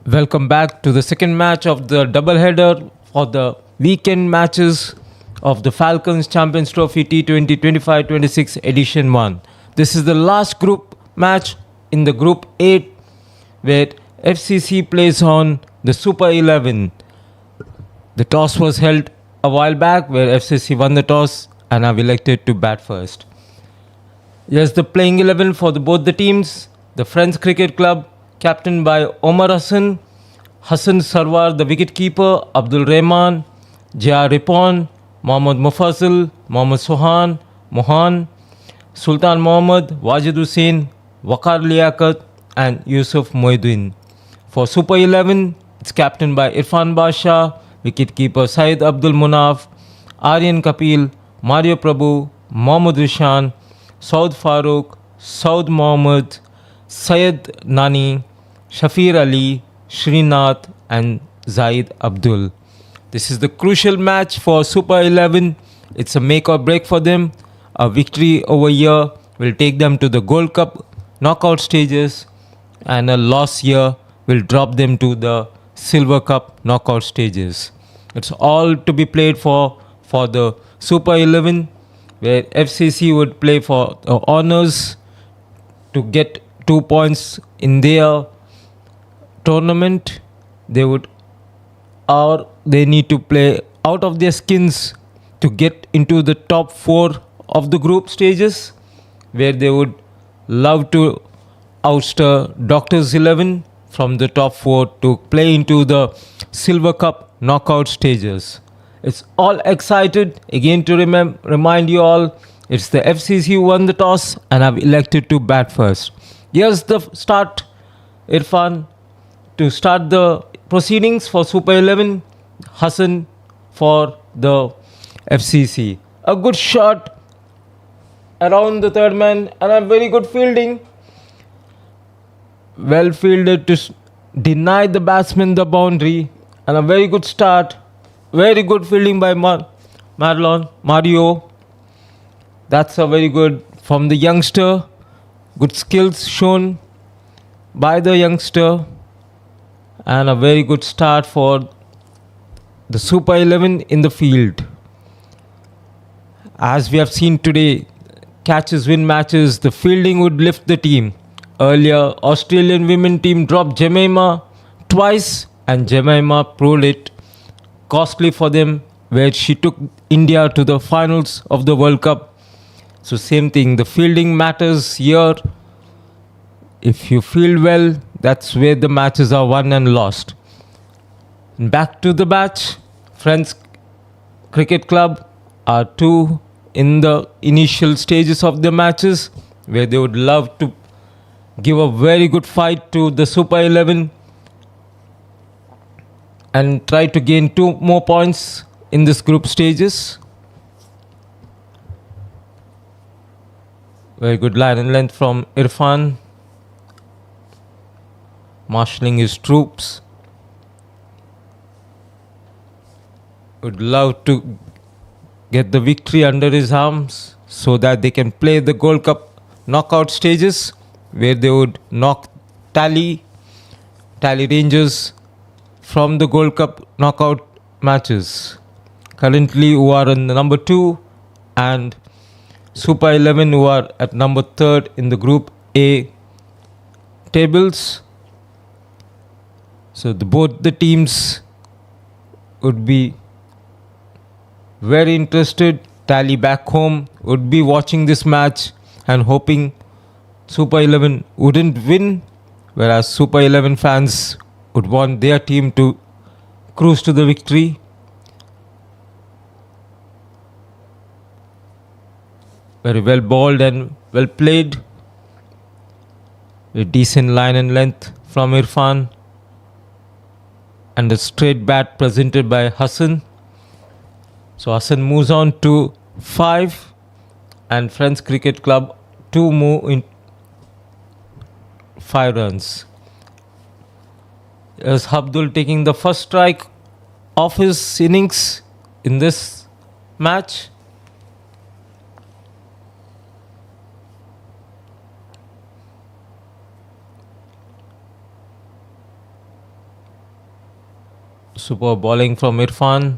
Welcome back to the second match of the doubleheader for the weekend matches of the Falcons Champions Trophy T20 25-26 Edition 1. This is the last group match in the Group 8 where FCC plays on the Super 11. The toss was held a while back where FCC won the toss and have elected to bat first. Here's the playing 11 for both the teams. The Friends Cricket Club, captained by Omar Hassan, Hassan Sarwar, the wicketkeeper, Abdul Rahman, J.R. Ripon, Mohammad Mufazzal, Mohammad Sohan, Mohan, Sultan Mohammad, Wajid Hussain, Waqar Liaquat, and Yusuf Mohiuddin. For Super 11, it's captained by Irfan Basha, wicketkeeper Syed Abdul Munaf, Aryan Kapil, Mario Prabhu, Mohammad Rishan, Saud Farooq, Saud Mohammad, Syed Nani, Shafir Ali, Srinath and Zaid Abdul. This is the crucial match for Super 11. It's a make or break for them. A victory over here will take them to the Gold Cup knockout stages, and a loss here will drop them to the Silver Cup knockout stages. It's all to be played for the Super 11, where FCC would play for the honours to get 2 points in their tournament. They need to play out of their skins to get into the top 4 of the group stages, where they would love to outstar Doctors 11 from the top 4 to play into the Silver Cup knockout stages. It's all excited. Again, to remind you all, it's the FCC who won the toss and have elected to bat first. Here's the start, Irfan, to start the proceedings for Super 11, Hassan for the FCC. A good shot around the third man and a very good fielding. Well fielded to deny the batsman the boundary, and a very good start. Very good fielding by Mario. That's a very good from the youngster. Good skills shown by the youngster, and a very good start for the Super 11 in the field. As we have seen today, catches win matches. The fielding would lift the team. Earlier, Australian women team dropped Jemima twice, and Jemima proved it costly for them, where she took India to the finals of the World Cup. So same thing, the fielding matters here. If you field well, that's where the matches are won and lost. Back to the match. Friends Cricket Club are 2 in the initial stages of the matches, where they would love to give a very good fight to the Super 11 and try to gain 2 more points in this group stages. Very good line and length from Irfan, marshalling his troops. Would love to get the victory under his arms so that they can play the Gold Cup knockout stages, where they would knock Tally Rangers from the Gold Cup knockout matches. Currently who are in the number 2, and Super 11 who are at number 3rd in the Group A tables. So both the teams would be very interested. Tally back home would be watching this match and hoping Super 11 wouldn't win, whereas Super 11 fans would want their team to cruise to the victory. Very well bowled and well played. A decent line and length from Irfan, and a straight bat presented by Hassan. So Hassan moves on to 5, and Friends Cricket Club 2 move in 5 runs. As Abdul taking the first strike of his innings in this match. Super bowling from Irfan.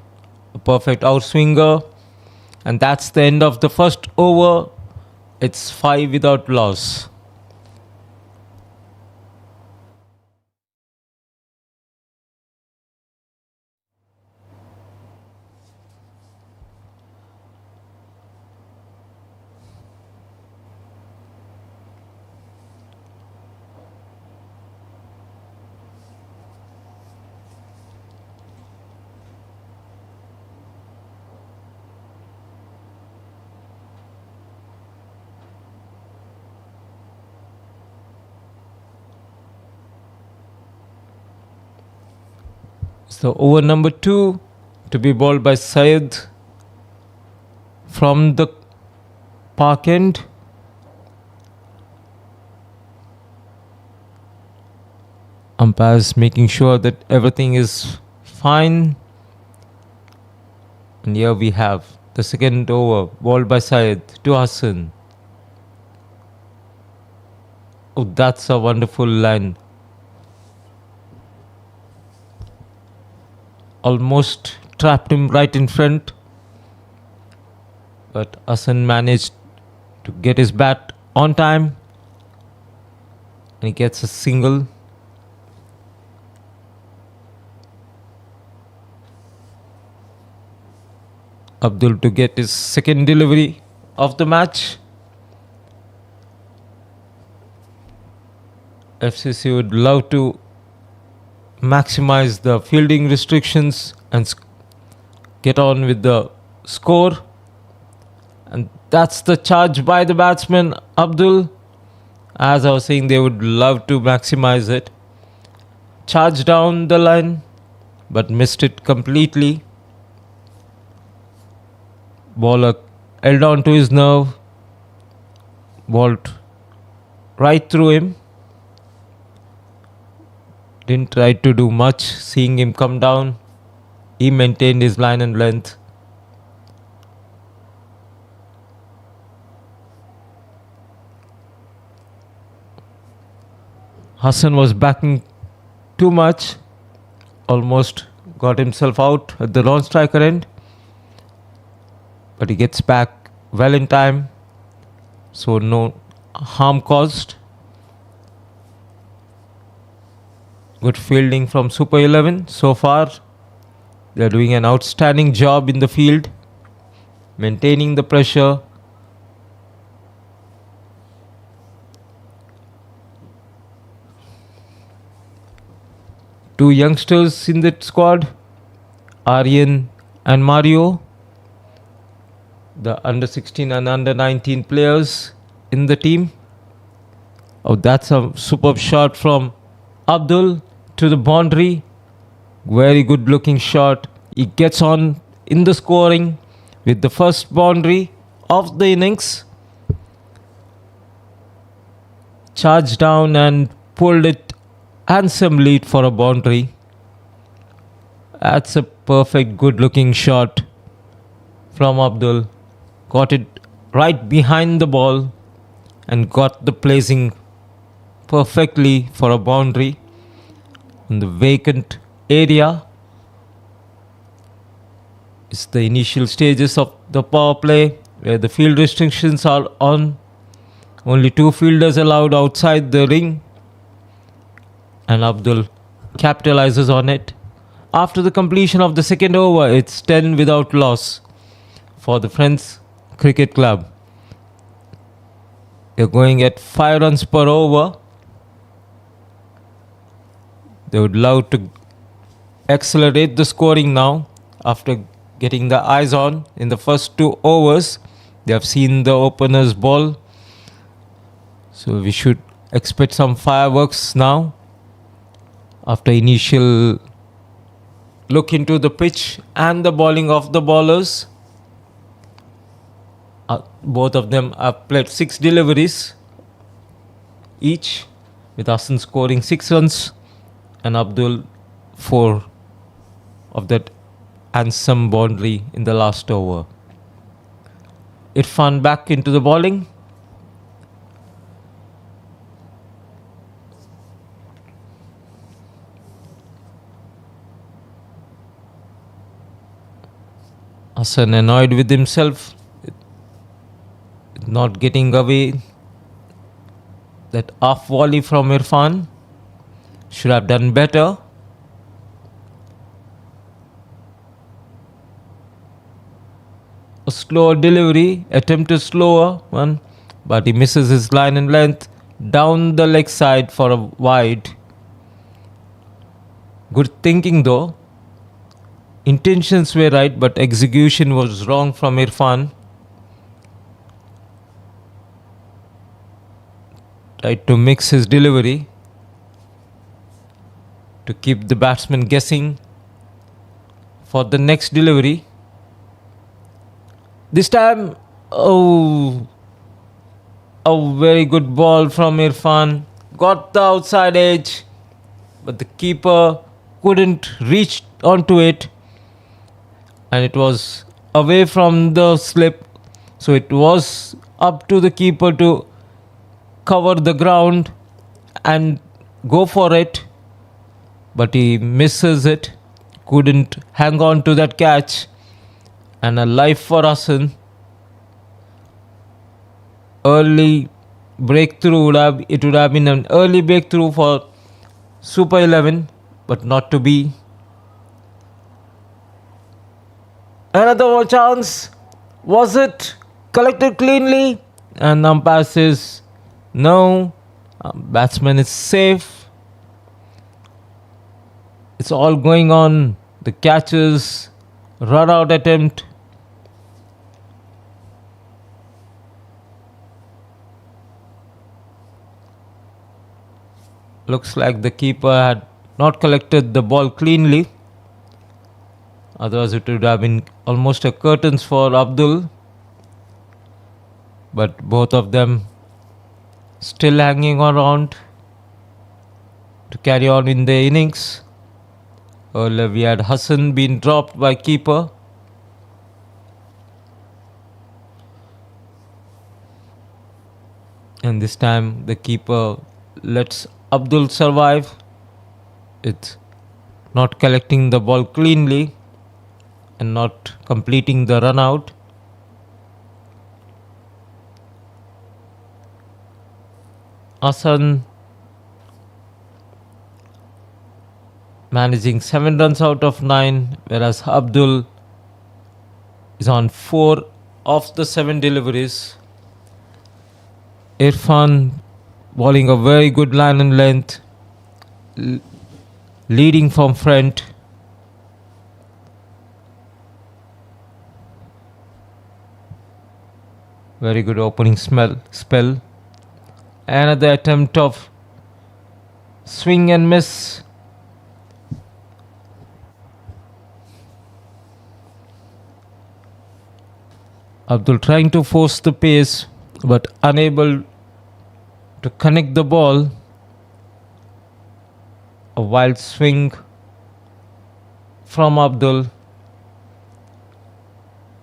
A perfect outswinger. And that's the end of the first over. It's 5 without loss. So over number 2 to be bowled by Syed from the park end. Umpires making sure that everything is fine. And here we have the second over bowled by Syed to Hassan. Oh, that's a wonderful line. Almost trapped him right in front. But Hassan managed to get his bat on time. And he gets a single. Abdul to get his second delivery of the match. FCC would love to maximize the fielding restrictions and get on with the score. And that's the charge by the batsman Abdul. As I was saying, they would love to maximize it. Charged down the line, but missed it completely. Bowler held on to his nerve. Bowled right through him. Didn't try to do much. Seeing him come down, he maintained his line and length. Hassan was backing too much. Almost got himself out at the non-striker end. But he gets back well in time. So no harm caused. Good fielding from Super 11 so far. They are doing an outstanding job in the field. Maintaining the pressure. Two youngsters in the squad. Aryan and Mario. The under 16 and under 19 players in the team. Oh, that's a superb shot from Abdul to the boundary. Very good looking shot. He gets on in the scoring with the first boundary of the innings. Charged down and pulled it handsome lead for a boundary. That's a perfect good looking shot from Abdul. Got it right behind the ball and got the placing perfectly for a boundary in the vacant area. It's the initial stages of the power play where the field restrictions are on. Only 2 fielders allowed outside the ring. And Abdul capitalizes on it. After the completion of the second over, it's 10 without loss for the Friends Cricket Club. They're going at 5 runs per over. They would love to accelerate the scoring now after getting the eyes on in the first 2 overs. They have seen the openers ball. So we should expect some fireworks now after initial look into the pitch and the bowling of the bowlers. Both of them have played 6 deliveries each, with Hassan scoring 6 runs and Abdul 4 of that handsome boundary in the last over. Irfan back into the bowling. Hassan annoyed with himself, not getting away. That off volley from Irfan should have done better. A slower delivery, attempted slower one, but he misses his line and length down the leg side for a wide. Good thinking though. Intentions were right, but execution was wrong from Irfan. Tried to mix his delivery to keep the batsman guessing for the next delivery. This time, a very good ball from Irfan. Got the outside edge, but the keeper couldn't reach onto it. And it was away from the slip. So it was up to the keeper to cover the ground and go for it. But he misses it. Couldn't hang on to that catch. And a life for Hassan. Early breakthrough it would have been an early breakthrough for Super 11, but not to be. Another chance. Was it collected cleanly? And umpire says no. Batsman is safe. It's all going on. The catches, run out attempt. Looks like the keeper had not collected the ball cleanly. Otherwise it would have been almost a curtains for Abdul. But both of them still hanging around to carry on in the innings. Earlier we had Hassan being dropped by keeper. And this time the keeper lets Abdul survive. It's not collecting the ball cleanly and not completing the run out. Hassan managing 7 runs out of 9, whereas Abdul is on 4 of the 7 deliveries. Irfan bowling a very good line and length, leading from front. Very good opening spell. Another attempt of swing and miss. Abdul trying to force the pace, but unable to connect the ball. A wild swing from Abdul,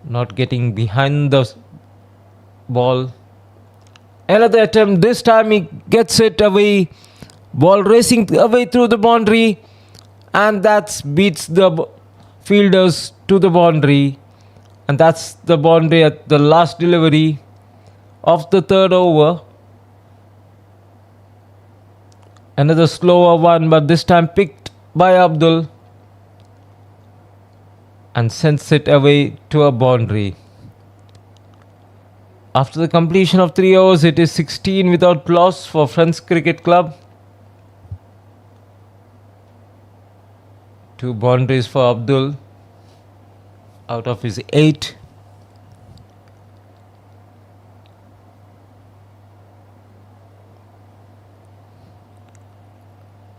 not getting behind the ball. Another attempt, this time he gets it away. Ball racing away through the boundary, and that beats the fielders to the boundary. And that's the boundary at the last delivery of the third over. Another slower one, but this time picked by Abdul and sends it away to a boundary. After the completion of 3 overs, it is 16 without loss for Friends Cricket Club. 2 boundaries for Abdul out of his 8.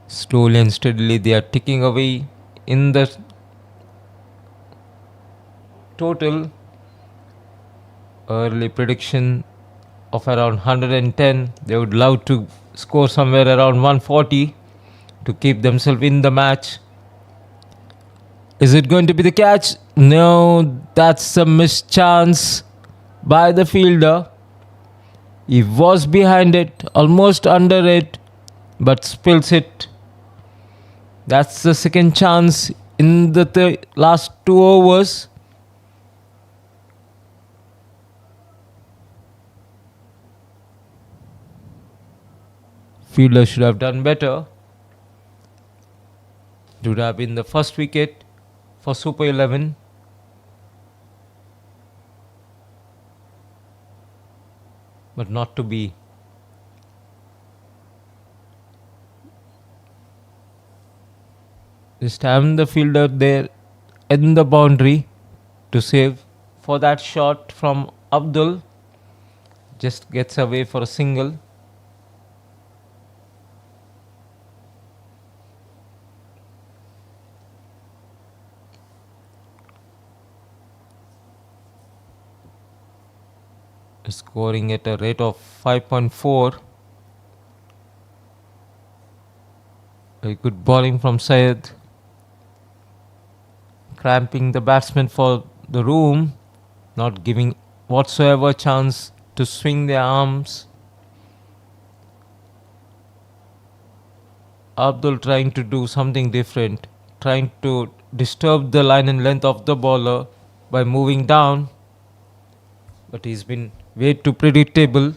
Slowly and steadily they are ticking away in the total. Early prediction of around 110. They would love to score somewhere around 140 to keep themselves in the match. Is it going to be the catch? No, that's a missed chance by the fielder. He was behind it, almost under it, but spills it. That's the second chance in the last 2 overs. Fielder should have done better. It would have been the first wicket for Super 11. But not to be. This time the fielder there in the boundary to save for that shot from Abdul. Just gets away for a single. Scoring at a rate of 5.4. Very good bowling from Syed. Cramping the batsman for the room, not giving whatsoever chance to swing their arms. Abdul trying to do something different, trying to disturb the line and length of the bowler by moving down, but he's been way too predictable,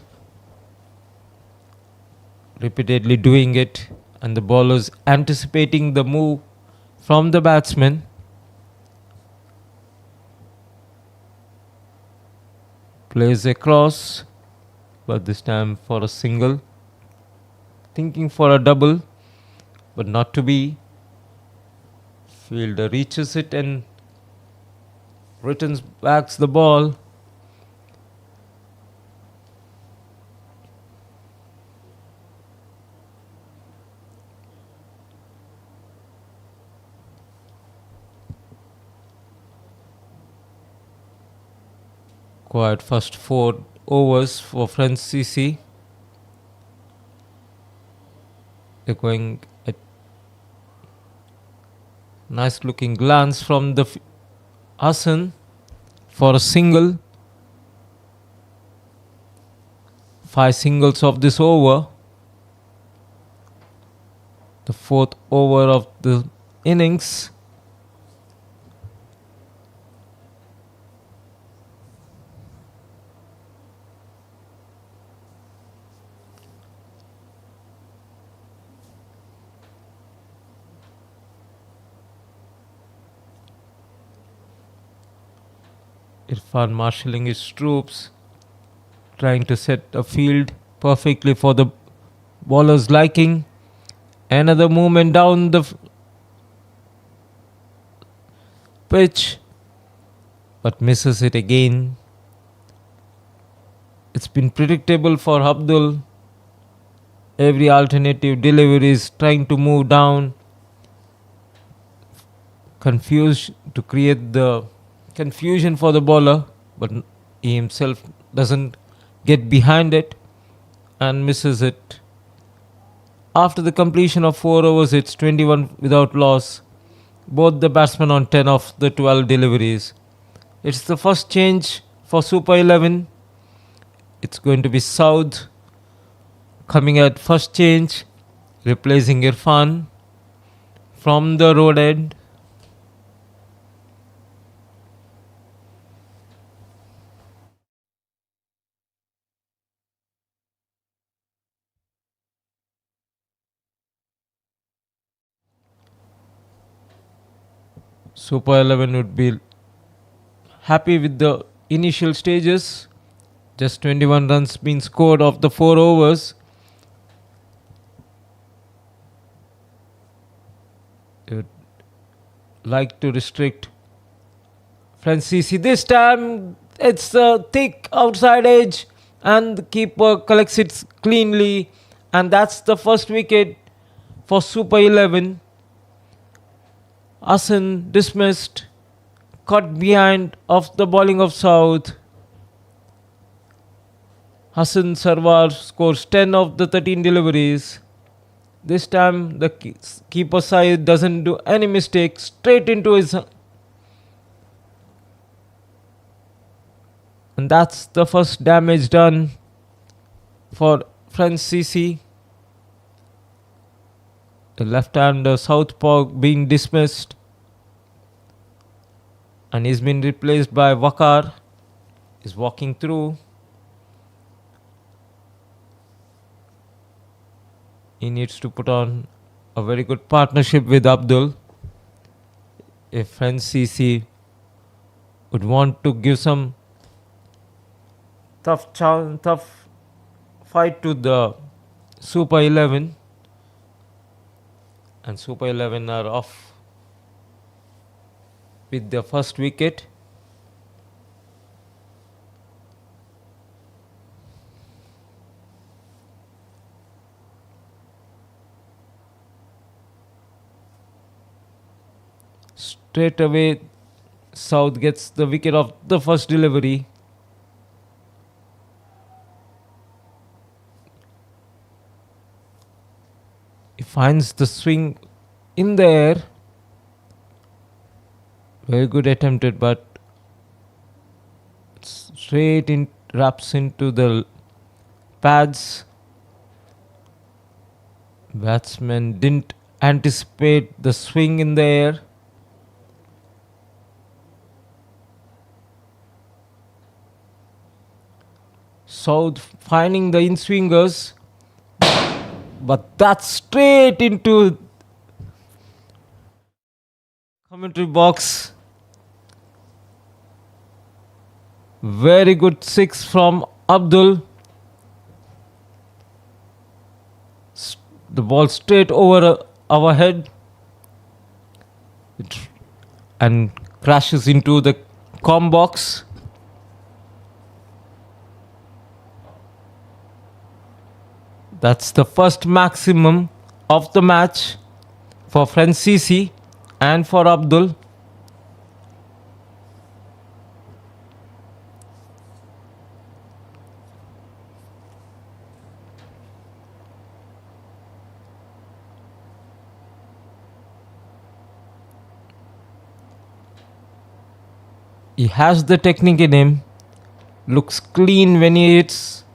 repeatedly doing it, and the bowlers anticipating the move from the batsman. Plays across, but this time for a single, thinking for a double, but not to be. Fielder reaches it and returns back the ball. Quiet first 4 overs for French CC. They're going at nice looking glance from the Hassan for a single. 5 singles of this over. The 4th over of the innings. Irfan marshalling his troops, trying to set a field perfectly for the bowler's liking. Another movement down the pitch, but misses it again. It's been predictable for Abdul. Every alternative delivery is trying to move down, confused to create the confusion for the bowler, but he himself doesn't get behind it and misses it. After the completion of 4 overs, it's 21 without loss. Both the batsmen on 10 of the 12 deliveries. It's the first change for Super 11. It's going to be South coming at first change, replacing Irfan from the road end. Super 11 would be happy with the initial stages. Just 21 runs been scored of the 4 overs. They would like to restrict Francis. This time it's a thick outside edge and the keeper collects it cleanly, and that's the first wicket for Super 11. Hassan dismissed, caught behind of the bowling of South. Hassan Sarwar scores 10 of the 13 deliveries. This time the keeper side doesn't do any mistake, straight into his. And that's the first damage done for French CC. The left-hander southpaw being dismissed, and he's been replaced by Wakar. He's walking through. He needs to put on a very good partnership with Abdul. If Francis would want to give some tough fight to the Super 11, and Super 11 are off with their first wicket. Straight away, South gets the wicket of the first delivery. He finds the swing in the air. Very good attempted, but straight in wraps into the pads. Batsman didn't anticipate the swing in the air. South finding the in-swingers, but that's straight into commentary box. Very good six from Abdul. The ball straight over our head and crashes into the com box. That's the first maximum of the match for Francis and for Abdul. He has the technique in him. Looks clean when he hits.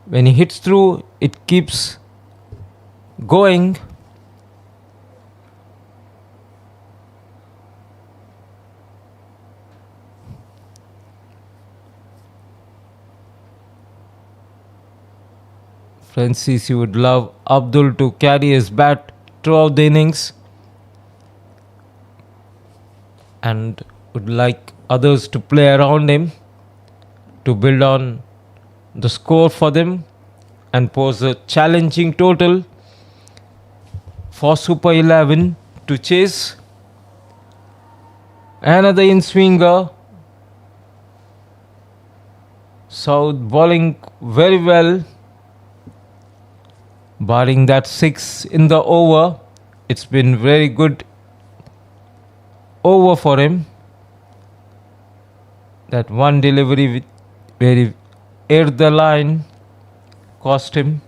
When he hits through, it keeps going. Francis, you would love Abdul to carry his bat throughout the innings and would like others to play around him to build on the score for them and pose a challenging total for Super 11 to chase. Another in-swinger. South bowling very well, barring that six in the over. It's been very good over for him. That one delivery where he aired the line cost him.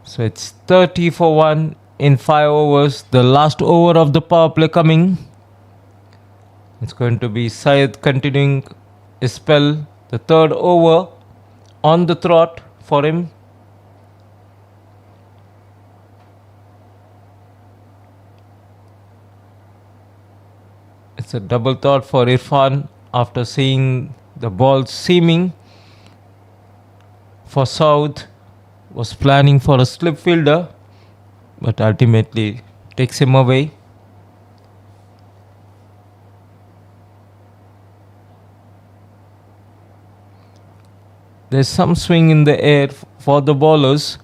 So it's 30 for 1 in 5 overs. The last over of the power play coming. It's going to be Syed continuing his spell. The third over on the trot for him. It's a double thought for Irfan after seeing the ball seaming for South. Was planning for a slip fielder, but ultimately takes him away. There's some swing in the air for the bowlers.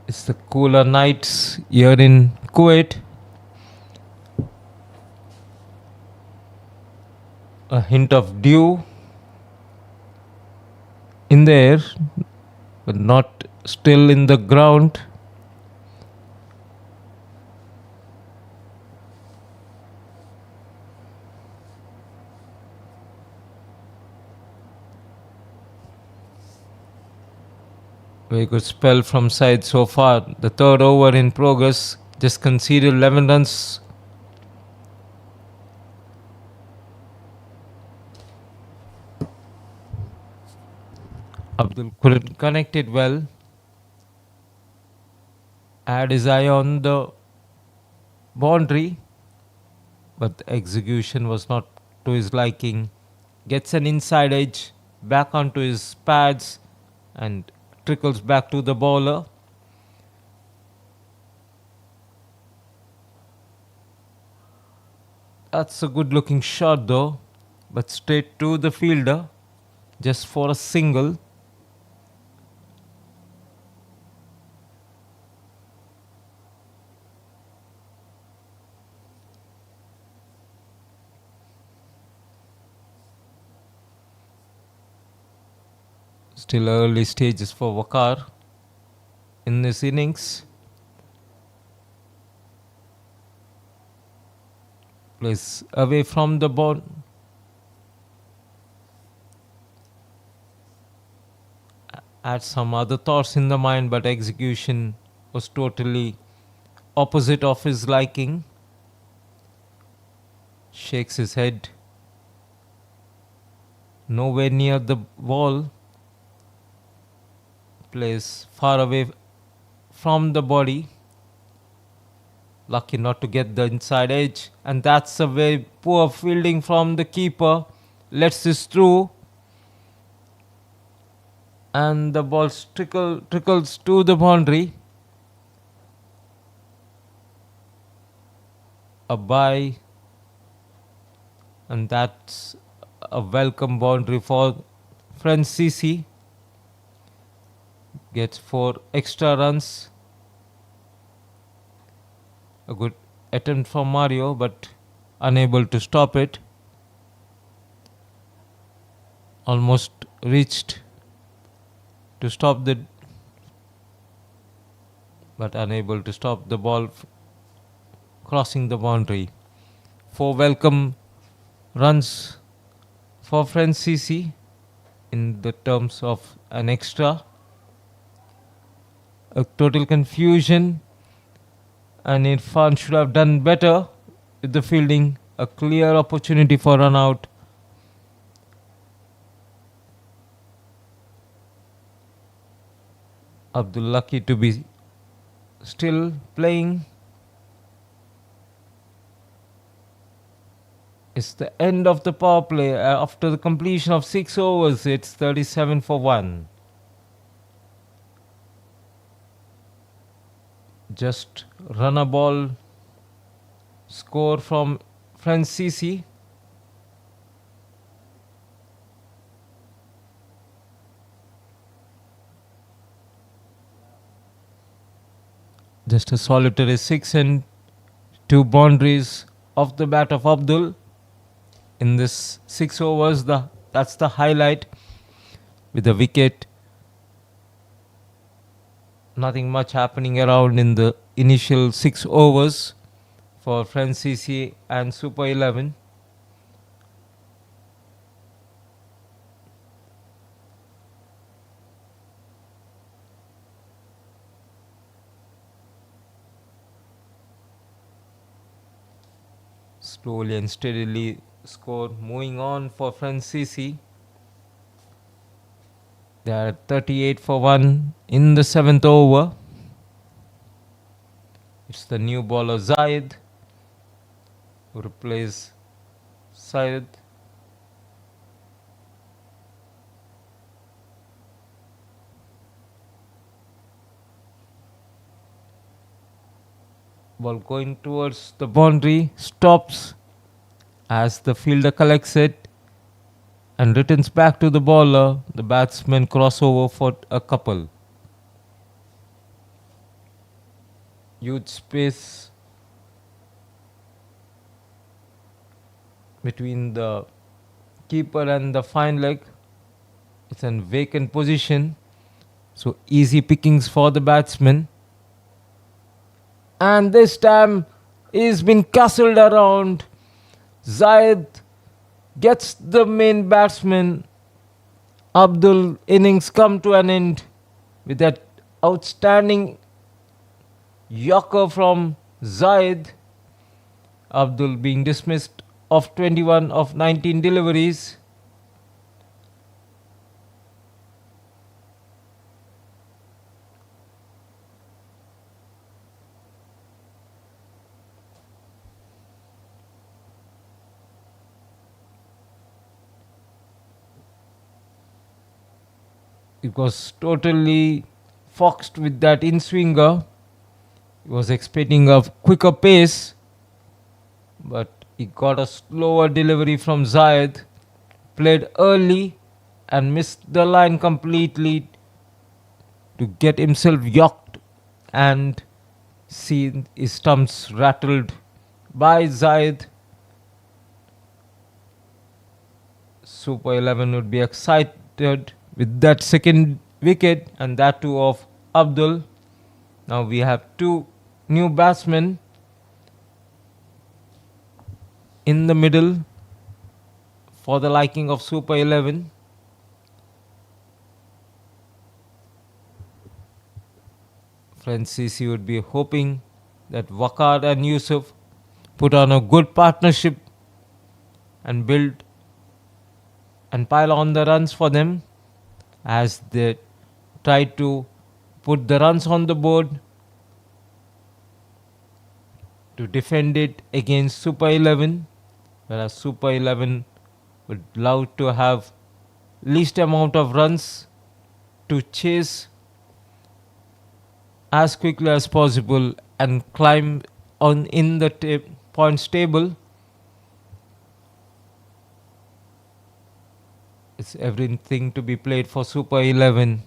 It's the cooler nights here in Kuwait. A hint of dew in the air, but not still in the ground. Very good spell from side so far. The third over in progress. Just conceded 11 runs. Abdul couldn't connect it well. Had his eye on the boundary, but the execution was not to his liking. gets an inside edge back onto his pads and trickles back to the bowler. That's a good looking shot though, but straight to the fielder just for a single. Still early stages for Wakar in this innings. Plays away from the ball. Had some other thoughts in the mind, but execution was totally opposite of his liking. Shakes his head. Nowhere near the ball. Plays far away from the body. Lucky not to get the inside edge, and that's a very poor fielding from the keeper. Lets this through, and the ball trickles to the boundary. A bye, and that's a welcome boundary for Francis. Gets 4 extra runs. A good attempt from Mario, but unable to stop it. Almost reached to stop but unable to stop the ball crossing the boundary. 4 welcome runs for Francis in the terms of an extra. A total confusion, and Irfan should have done better with the fielding. A clear opportunity for run out. Abdul lucky to be still playing. It's the end of the power play. After the completion of 6 overs, it's 37 for 1. Just run a ball score from Francis. Just a solitary 6 and 2 boundaries off the bat of Abdul. In this 6 overs, that's the highlight with the wicket. Nothing much happening around in the initial 6 overs for Francis and Super 11. Slowly and steadily score moving on for Francis. They are 38 for 1 in the 7th over. It's the new bowler Zayed who replaces Syed. Ball going towards the boundary, stops as the fielder collects it and returns back to the bowler. The batsmen cross over for a couple. Huge space between the keeper and the fine leg. It's a vacant position, so easy pickings for the batsman. And this time he's been castled around. Zayed gets the main batsman. Abdul innings come to an end with that outstanding yorker from Zayed. Abdul being dismissed of 21 of 19 deliveries. It was totally foxed with that in swinger. He was expecting a quicker pace, but he got a slower delivery from Zayed. Played early and missed the line completely to get himself yacked and see his stumps rattled by Zayed. Super 11 would be excited with that second wicket and that too of Abdul. Now we have two new batsmen in the middle for the liking of Super 11. Francis would be hoping that Wakar and Yusuf put on a good partnership and build and pile on the runs for them as they try to put the runs on the board to defend it against Super 11, whereas Super 11 would love to have least amount of runs to chase as quickly as possible and climb on in the points table. It's everything to be played for Super 11.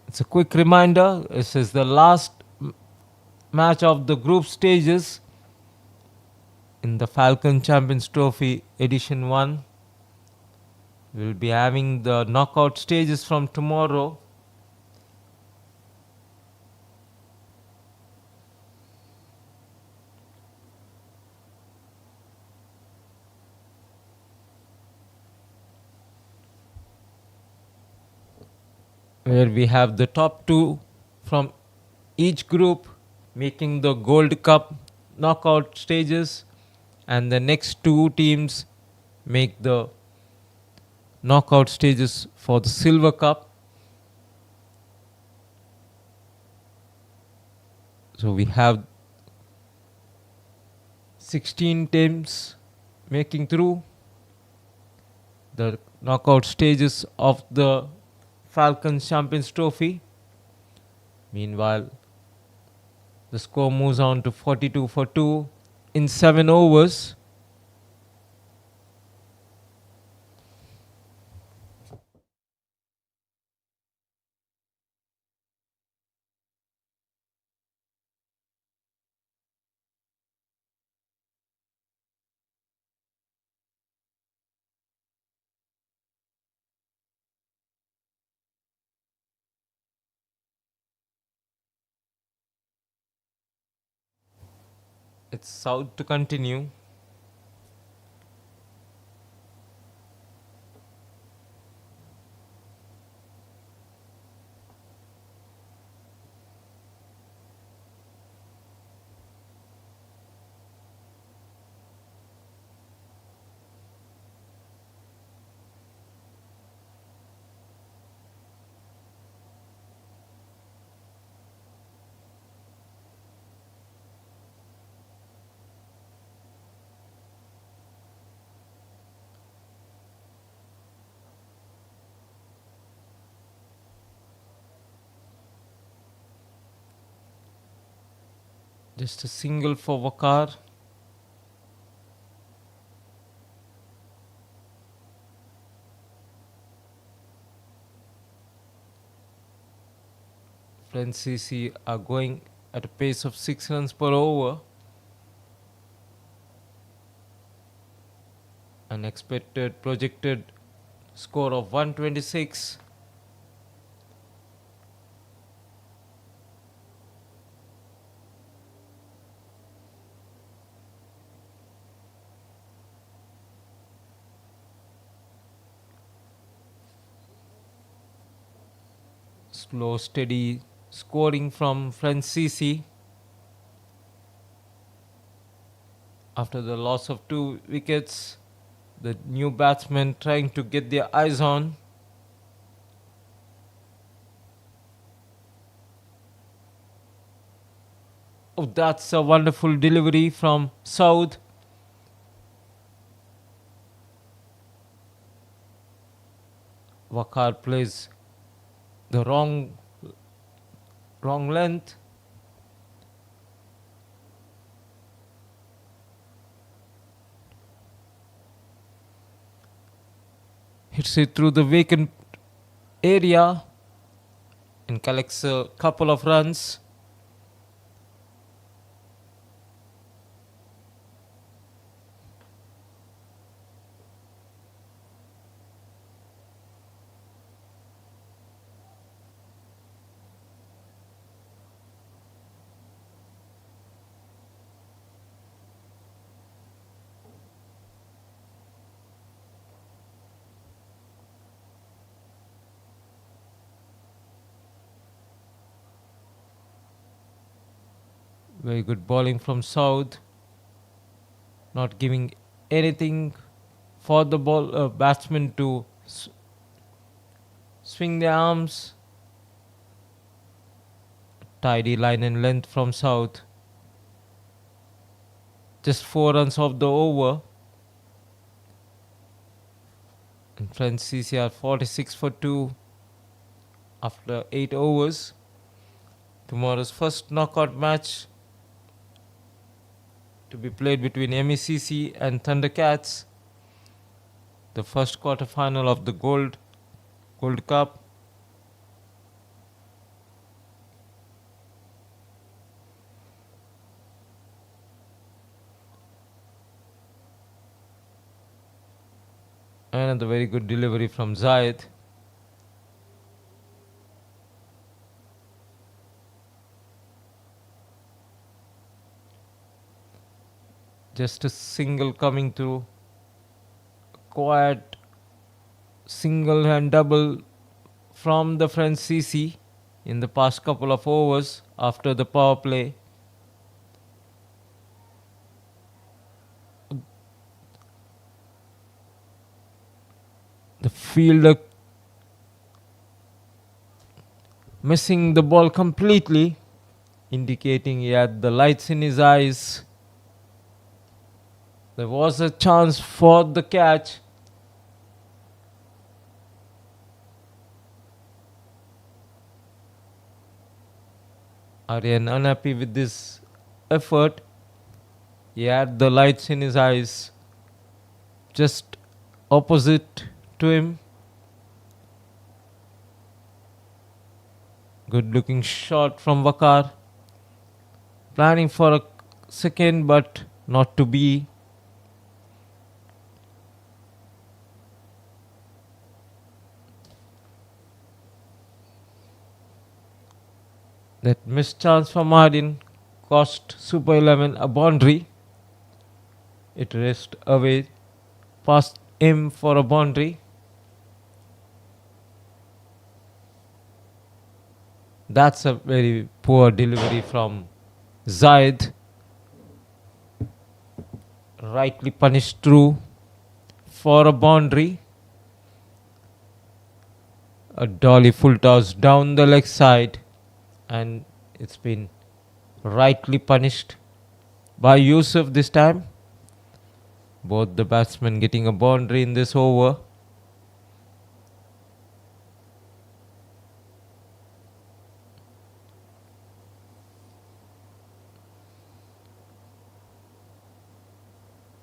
It's a quick reminder, this is the last match of the group stages in the Falcon Champions Trophy Edition 1. We'll be having the knockout stages from tomorrow. Where we have the top two from each group making the Gold Cup knockout stages, and the next two teams make the knockout stages for the Silver Cup. So we have 16 teams making through the knockout stages of the Falcons Champions Trophy. Meanwhile, the score moves on to 42 for 2 in 7 overs. It's South to continue. Just a single for Wakar. Francis are going at a pace of 6 runs per over. An expected projected score of 126. Slow, steady scoring from Francis after the loss of 2 wickets. The new batsmen trying to get their eyes on. Oh, that's a wonderful delivery from South. Wakar plays the wrong length. Hits it through the vacant area and collects a couple of runs. Very good bowling from South. Not giving anything for the batsman to swing their arms. Tidy line and length from South. Just 4 runs off the over. And Friends CCR 46 for 2 after 8 overs. Tomorrow's first knockout match to be played between MECC and Thundercats. The first quarter final of the Gold Cup. And a very good delivery from Zayed. Just a single coming through. Quiet single and double from the Friends CC in the past couple of overs after the power play. The fielder missing the ball completely, indicating he had the lights in his eyes. There was a chance for the catch. Aryan unhappy with this effort. He had the lights in his eyes just opposite to him. Good looking shot from Wakar. Planning for a second but not to be. That missed chance from Martin cost Super 11 a boundary. It raced away past him for a boundary. That's a very poor delivery from Zayed. Rightly punished through for a boundary. A dolly full toss down the leg side, and it's been rightly punished by Yusuf this time. Both the batsmen getting a boundary in this over.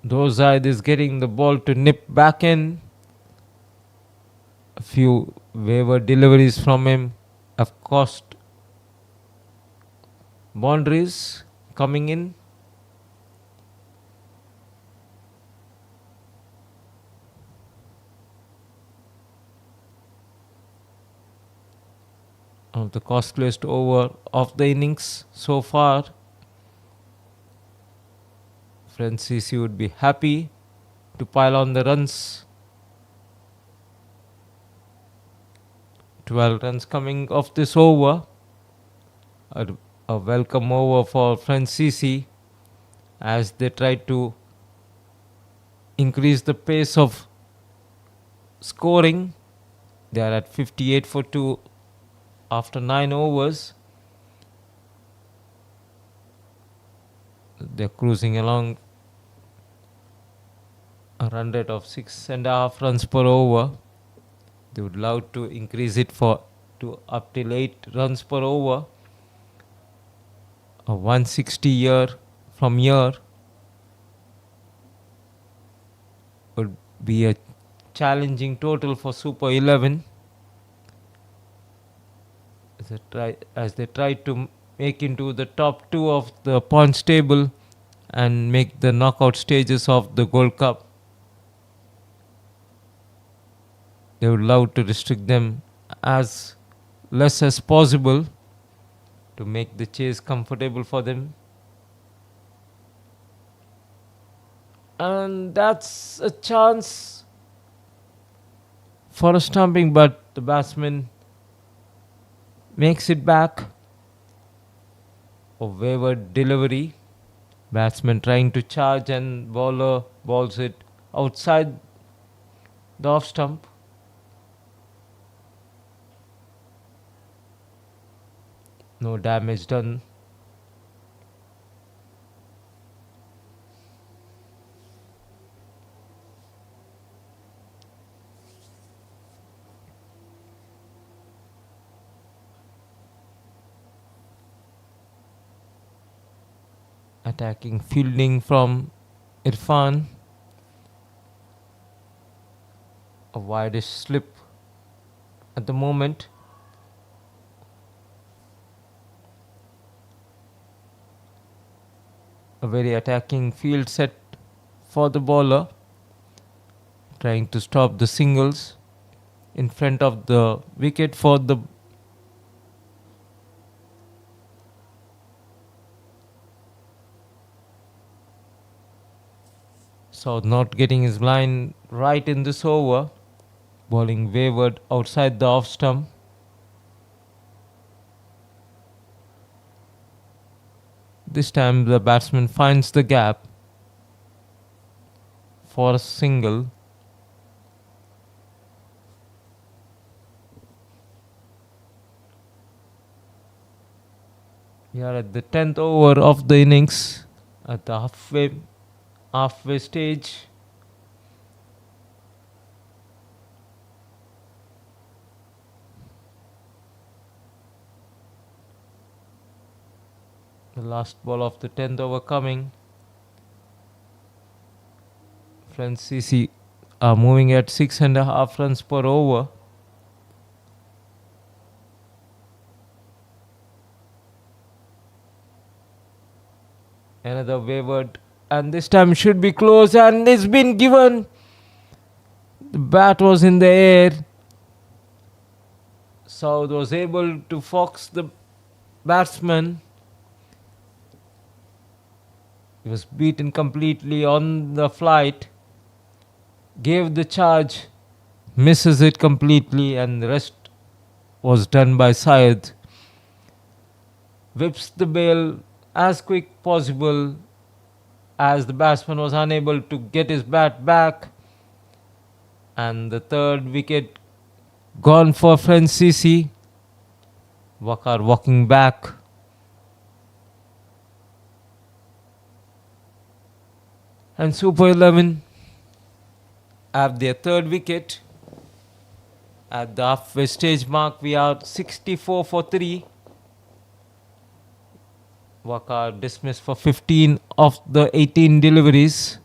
Though Zaid is getting the ball to nip back in. A few wayward deliveries from him have cost boundaries coming in. Of the costliest over of the innings so far. Francis would be happy to pile on the runs. 12 runs coming off this over. A welcome over for Francis as they try to increase the pace of scoring. They are at 58 for 2 after 9 overs. They're cruising along a run rate of 6.5 runs per over. They would love to increase it to up till 8 runs per over. A 160 year from here would be a challenging total for Super 11 as they try to make into the top 2 of the points table and make the knockout stages of the Gold Cup. They would love to restrict them as less as possible to make the chase comfortable for them. And that's a chance for a stumping, but the batsman makes it back. A wayward delivery. Batsman trying to charge and bowler balls it outside the off stump. No damage done. Attacking fielding from Irfan. A wideish slip at the moment. A very attacking field set for the bowler, trying to stop the singles in front of the wicket for the South not getting his line right in this over, bowling wayward outside the off stump. This time the batsman finds the gap for a single. We are at the 10th over of the innings, at the halfway stage. The last ball of the 10th over coming. Francis are moving at 6.5 runs per over. Another wayward, and this time should be close, and it's been given. The bat was in the air. South was able to fox the batsman. He was beaten completely on the flight. Gave the charge, misses it completely, and the rest was done by Syed. Whips the bail as quick possible as the batsman was unable to get his bat back. And the third wicket gone for Francis. Wakar walking back. And Super 11 have their third wicket. At the halfway stage mark, we are 64 for 3. Wakar dismissed for 15 of the 18 deliveries.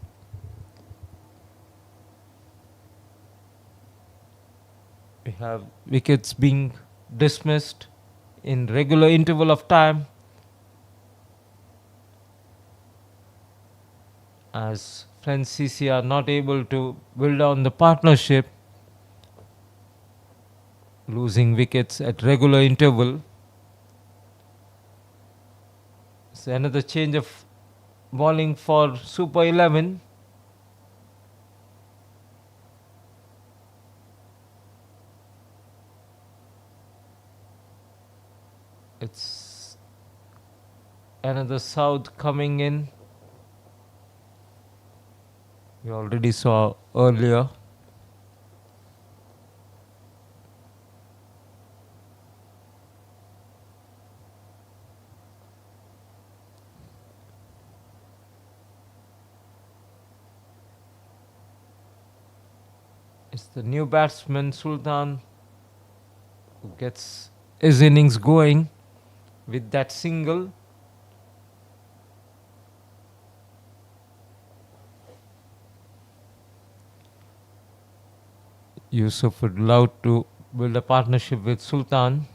We have wickets being dismissed in regular interval of time, as Francis are not able to build on the partnership, losing wickets at regular interval. So another change of bowling for Super 11. It's another South coming in. We already saw earlier. It's the new batsman Sultan who gets his innings going with that single. Yusuf would love to build a partnership with Sultan.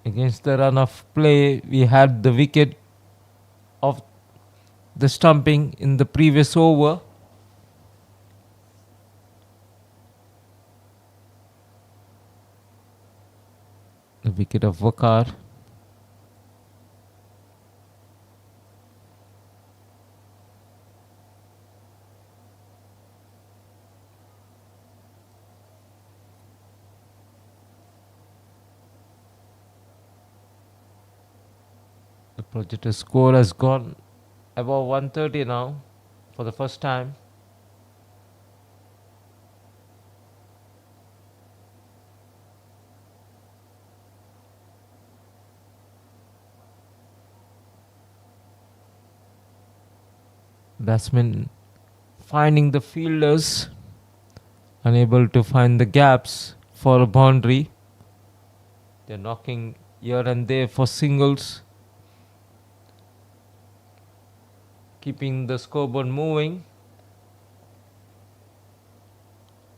Against the run of play, we had the wicket of the stumping in the previous over. The wicket of Wakar. The projected score has gone above 130 now for the first time. Batsmen finding the fielders, unable to find the gaps for a boundary. They're knocking here and there for singles, keeping the scoreboard moving.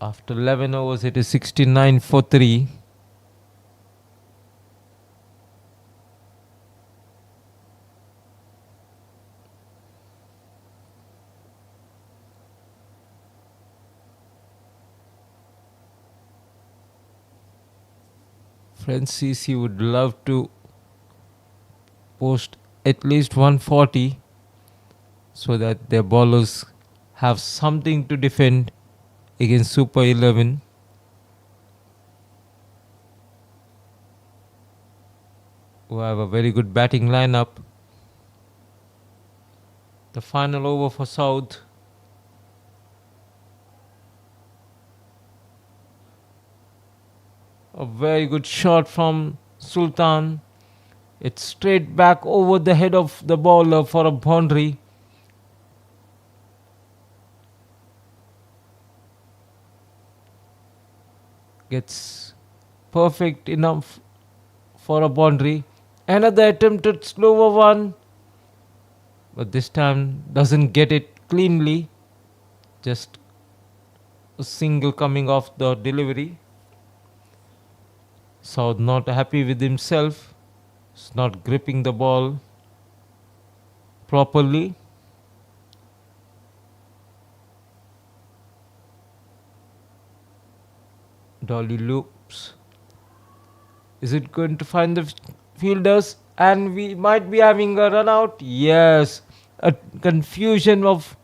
After 11 overs, it is 69 for 3. Francis would love to post at least 140 so that their bowlers have something to defend against Super 11. Who have a very good batting lineup. The final over for South. A very good shot from Sultan. It's straight back over the head of the bowler for a boundary. Gets perfect enough for a boundary. Another attempted slower one, but this time doesn't get it cleanly. Just a single coming off the delivery. South not happy with himself. He's not gripping the ball properly. Dolly loops. Is it going to find the fielders? And we might be having a run out. Yes, a confusion of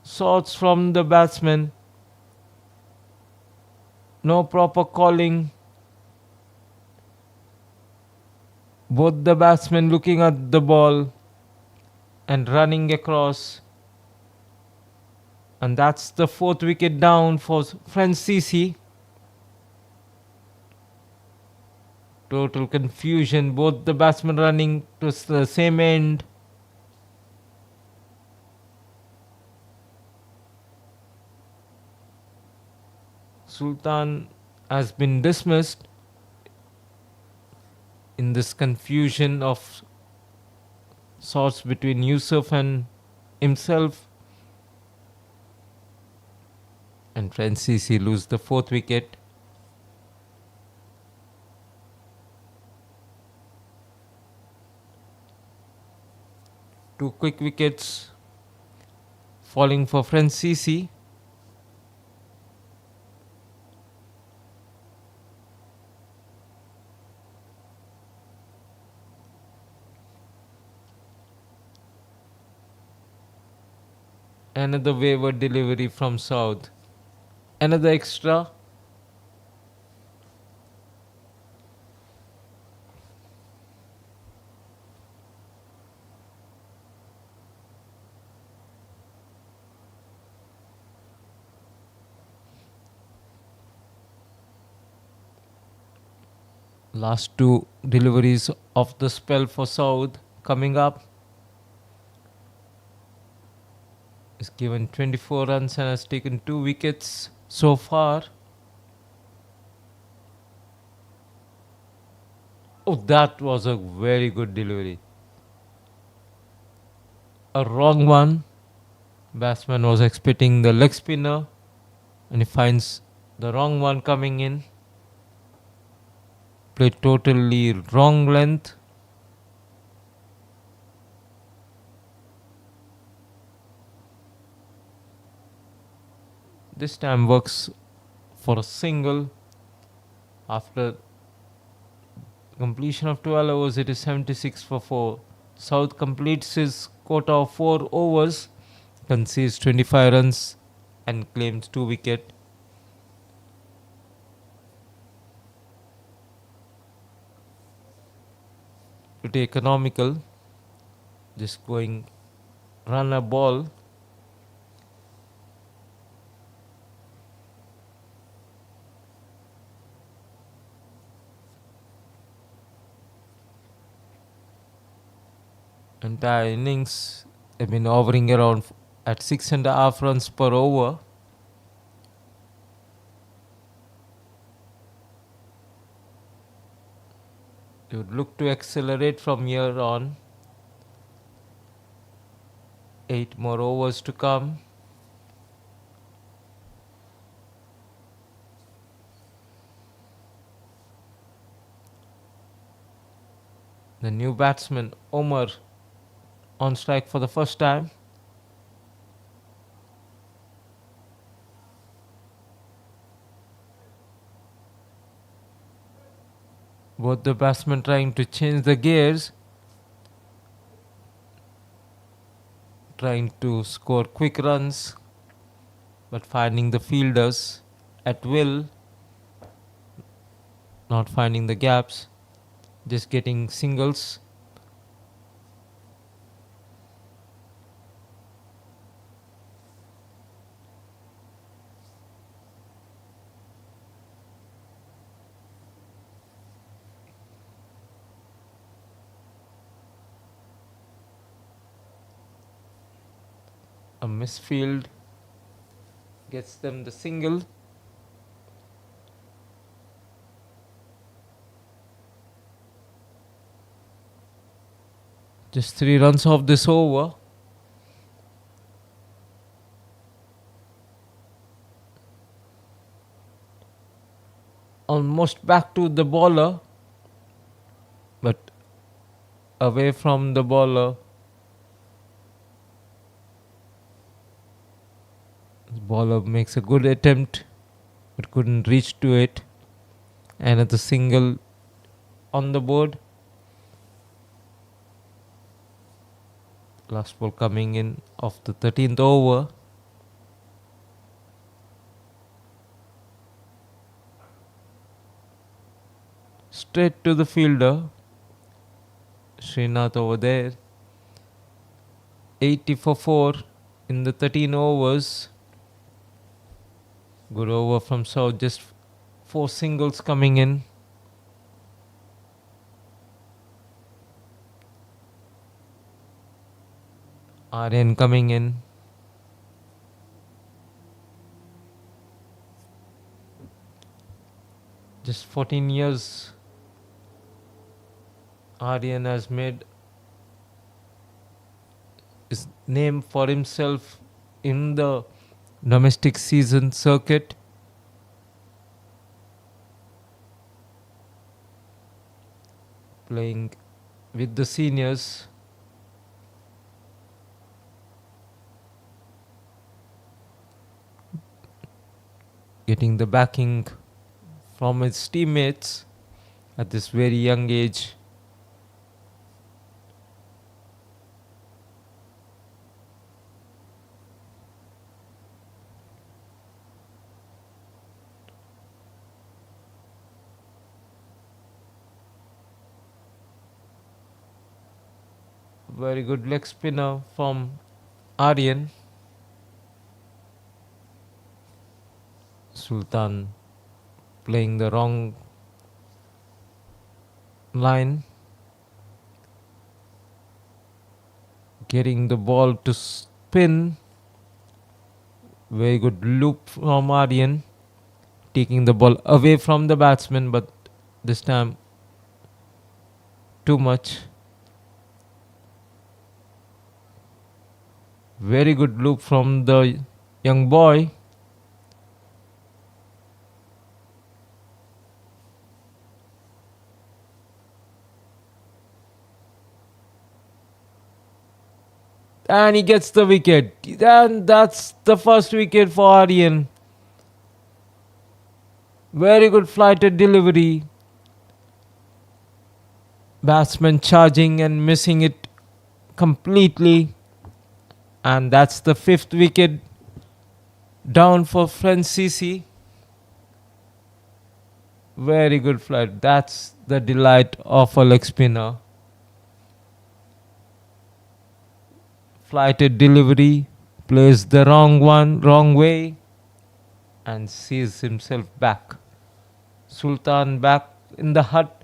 sorts from the batsman. No proper calling. Both the batsmen looking at the ball and running across. And that's the 4th wicket down for Francis. Total confusion. Both the batsmen running to the same end. Sultan has been dismissed in this confusion of sorts between Yusuf and himself. And Francis lose the 4th wicket. Two quick wickets falling for Francis. Another wayward delivery from South. Another extra. Last two deliveries of the spell for South coming up. He's given 24 runs and has taken 2 wickets so far. Oh, that was a very good delivery. A wrong one. Batsman was expecting the leg spinner and he finds the wrong one coming in. Played totally wrong length. This time works for a single. After completion of 12 overs, it is 76 for 4. South completes his quota of 4 overs, concedes 25 runs and claims 2 wickets. Pretty economical, just going run a ball. Entire innings have been hovering around at 6.5 runs per over. They would look to accelerate from here on. 8 more overs to come. The new batsman Omar on strike for the first time. Both the batsmen trying to change the gears, trying to score quick runs, but finding the fielders at will, not finding the gaps, just getting singles. A misfield gets them the single. Just 3 runs off this over. Almost back to the bowler, but away from the bowler. The bowler makes a good attempt but couldn't reach to it. And at the single on the board. Last ball coming in of the 13th over. Straight to the fielder. Srinath over there. 80 for 4 in the 13 overs. Good over from South, just 4 singles coming in. Aryan coming in. Just 14 years. Aryan has made his name for himself in the domestic season circuit. Playing with the seniors. Getting the backing from his teammates at this very young age. Very good leg spinner from Aryan. Sultan playing the wrong line. Getting the ball to spin Very good loop from Aryan, taking the ball away from the batsman, but this time too much. Very good loop from the young boy. And he gets the wicket. And that's the first wicket for Aryan. Very good flighted delivery. Batsman charging and missing it completely. And that's the fifth wicket down for Francis. Very good flight. That's the delight of a leg spinner. Flighted delivery, plays the wrong way, and sees himself back. Sultan back in the hut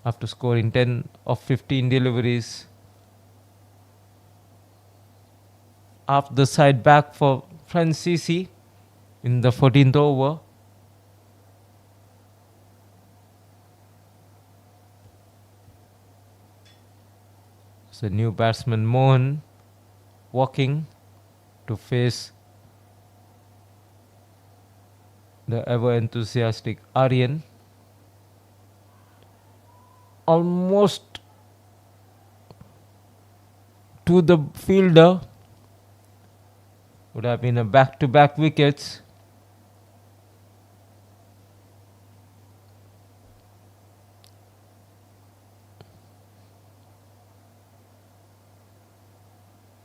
after scoring 10 of 15 deliveries. Half the side back for Francis in the 14th over. The new batsman Mohan walking to face the ever enthusiastic Aryan. Almost to the fielder. Would have been a back-to-back wickets.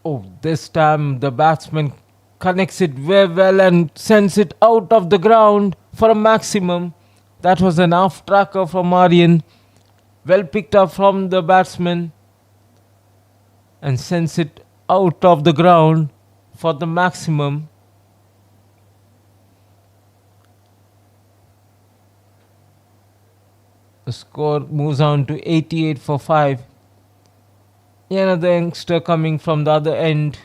Oh, this time the batsman connects it very well and sends it out of the ground for a maximum. That was an off tracker from Aryan. Well picked up from the batsman and sends it out of the ground for the maximum. The score moves on to 88 for 5. Another youngster coming from the other end.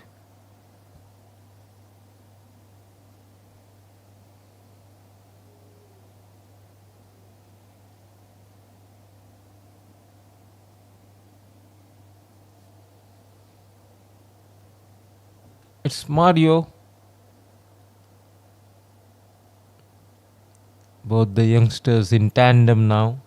It's Mario. Both the youngsters in tandem now.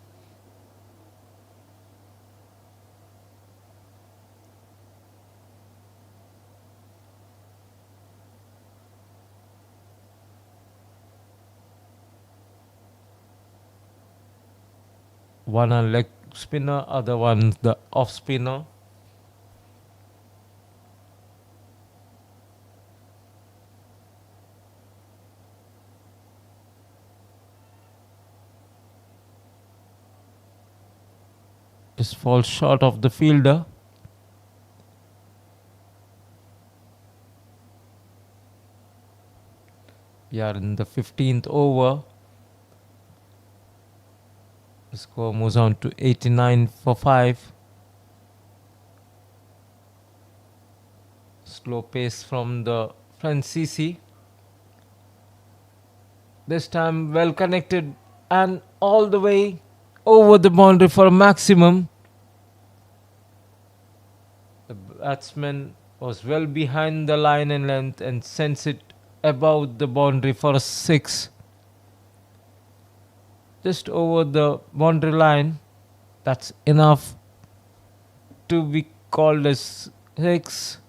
One a leg spinner, other one the off spinner. Just falls short of the fielder. We are in the 15th over. The score moves on to 89 for 5. Slow pace from the Francis. This time well connected and all the way over the boundary for a maximum. The batsman was well behind the line and length and sends it above the boundary for a 6. Just over the boundary line. That's enough to be called as 6.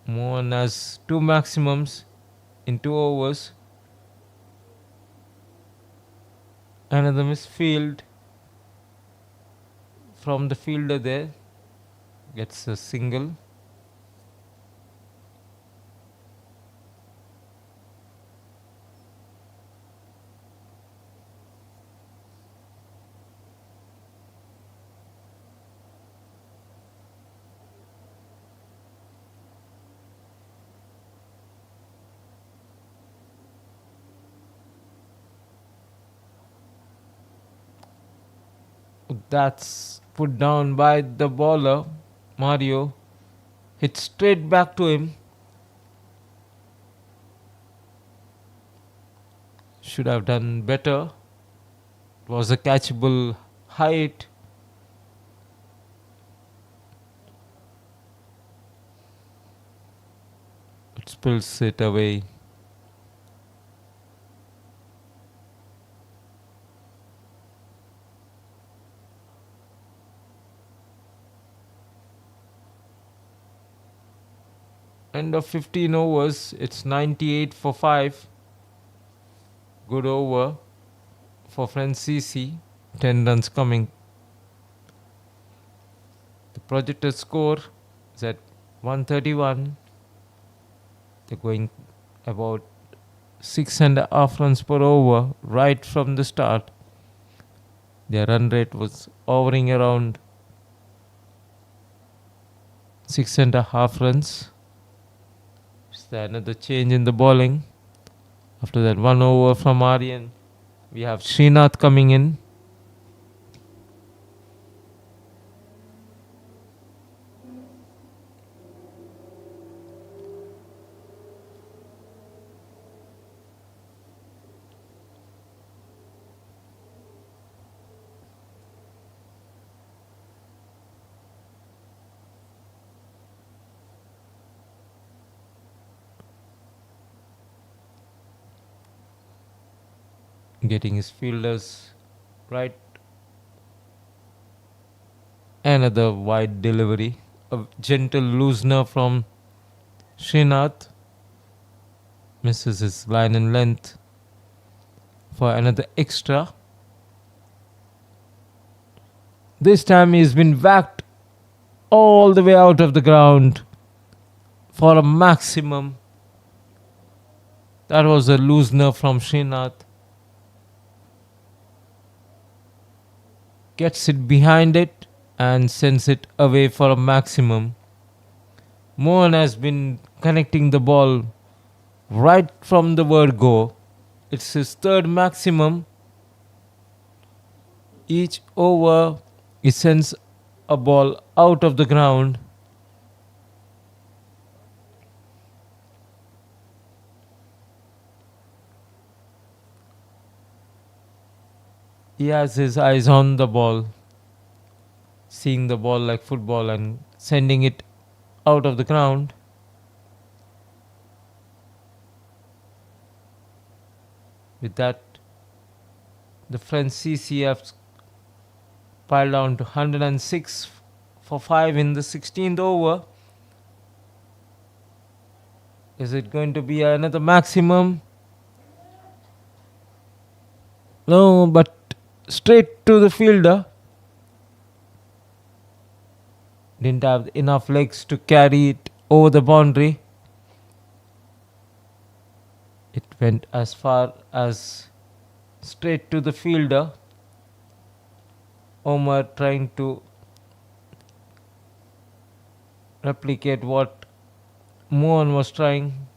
Mohan has 2 maximums in 2 overs. Another misfield from the fielder there. Gets a single. That's put down by the bowler. Mario hit straight back to him. Should have done better. It was a catchable height. It spills it away. End of 15 overs. It's 98 for 5. Good over for Francisi. 10 runs coming. The projected score is at 131. They're going about 6.5 runs per over right from the start. Their run rate was hovering around 6.5 runs. Is there another change in the bowling? After that 1 over from Aryan, we have Srinath coming in. Getting his fielders right. Another wide delivery. A gentle loosener from Srinath. Misses his line and length for another extra. This time he's been whacked all the way out of the ground for a maximum. That was a loosener from Srinath. Gets it behind it and sends it away for a maximum. Mohan has been connecting the ball right from the word go. It's his third maximum. Each over he sends a ball out of the ground. He has his eyes on the ball, seeing the ball like football and sending it out of the ground. With that, the French CCF piled down to 106 for 5 in the 16th over. Is it going to be another maximum? No, but straight to the fielder. Didn't have enough legs to carry it over the boundary. It went as far as straight to the fielder. Omar trying to replicate what Mohan was trying.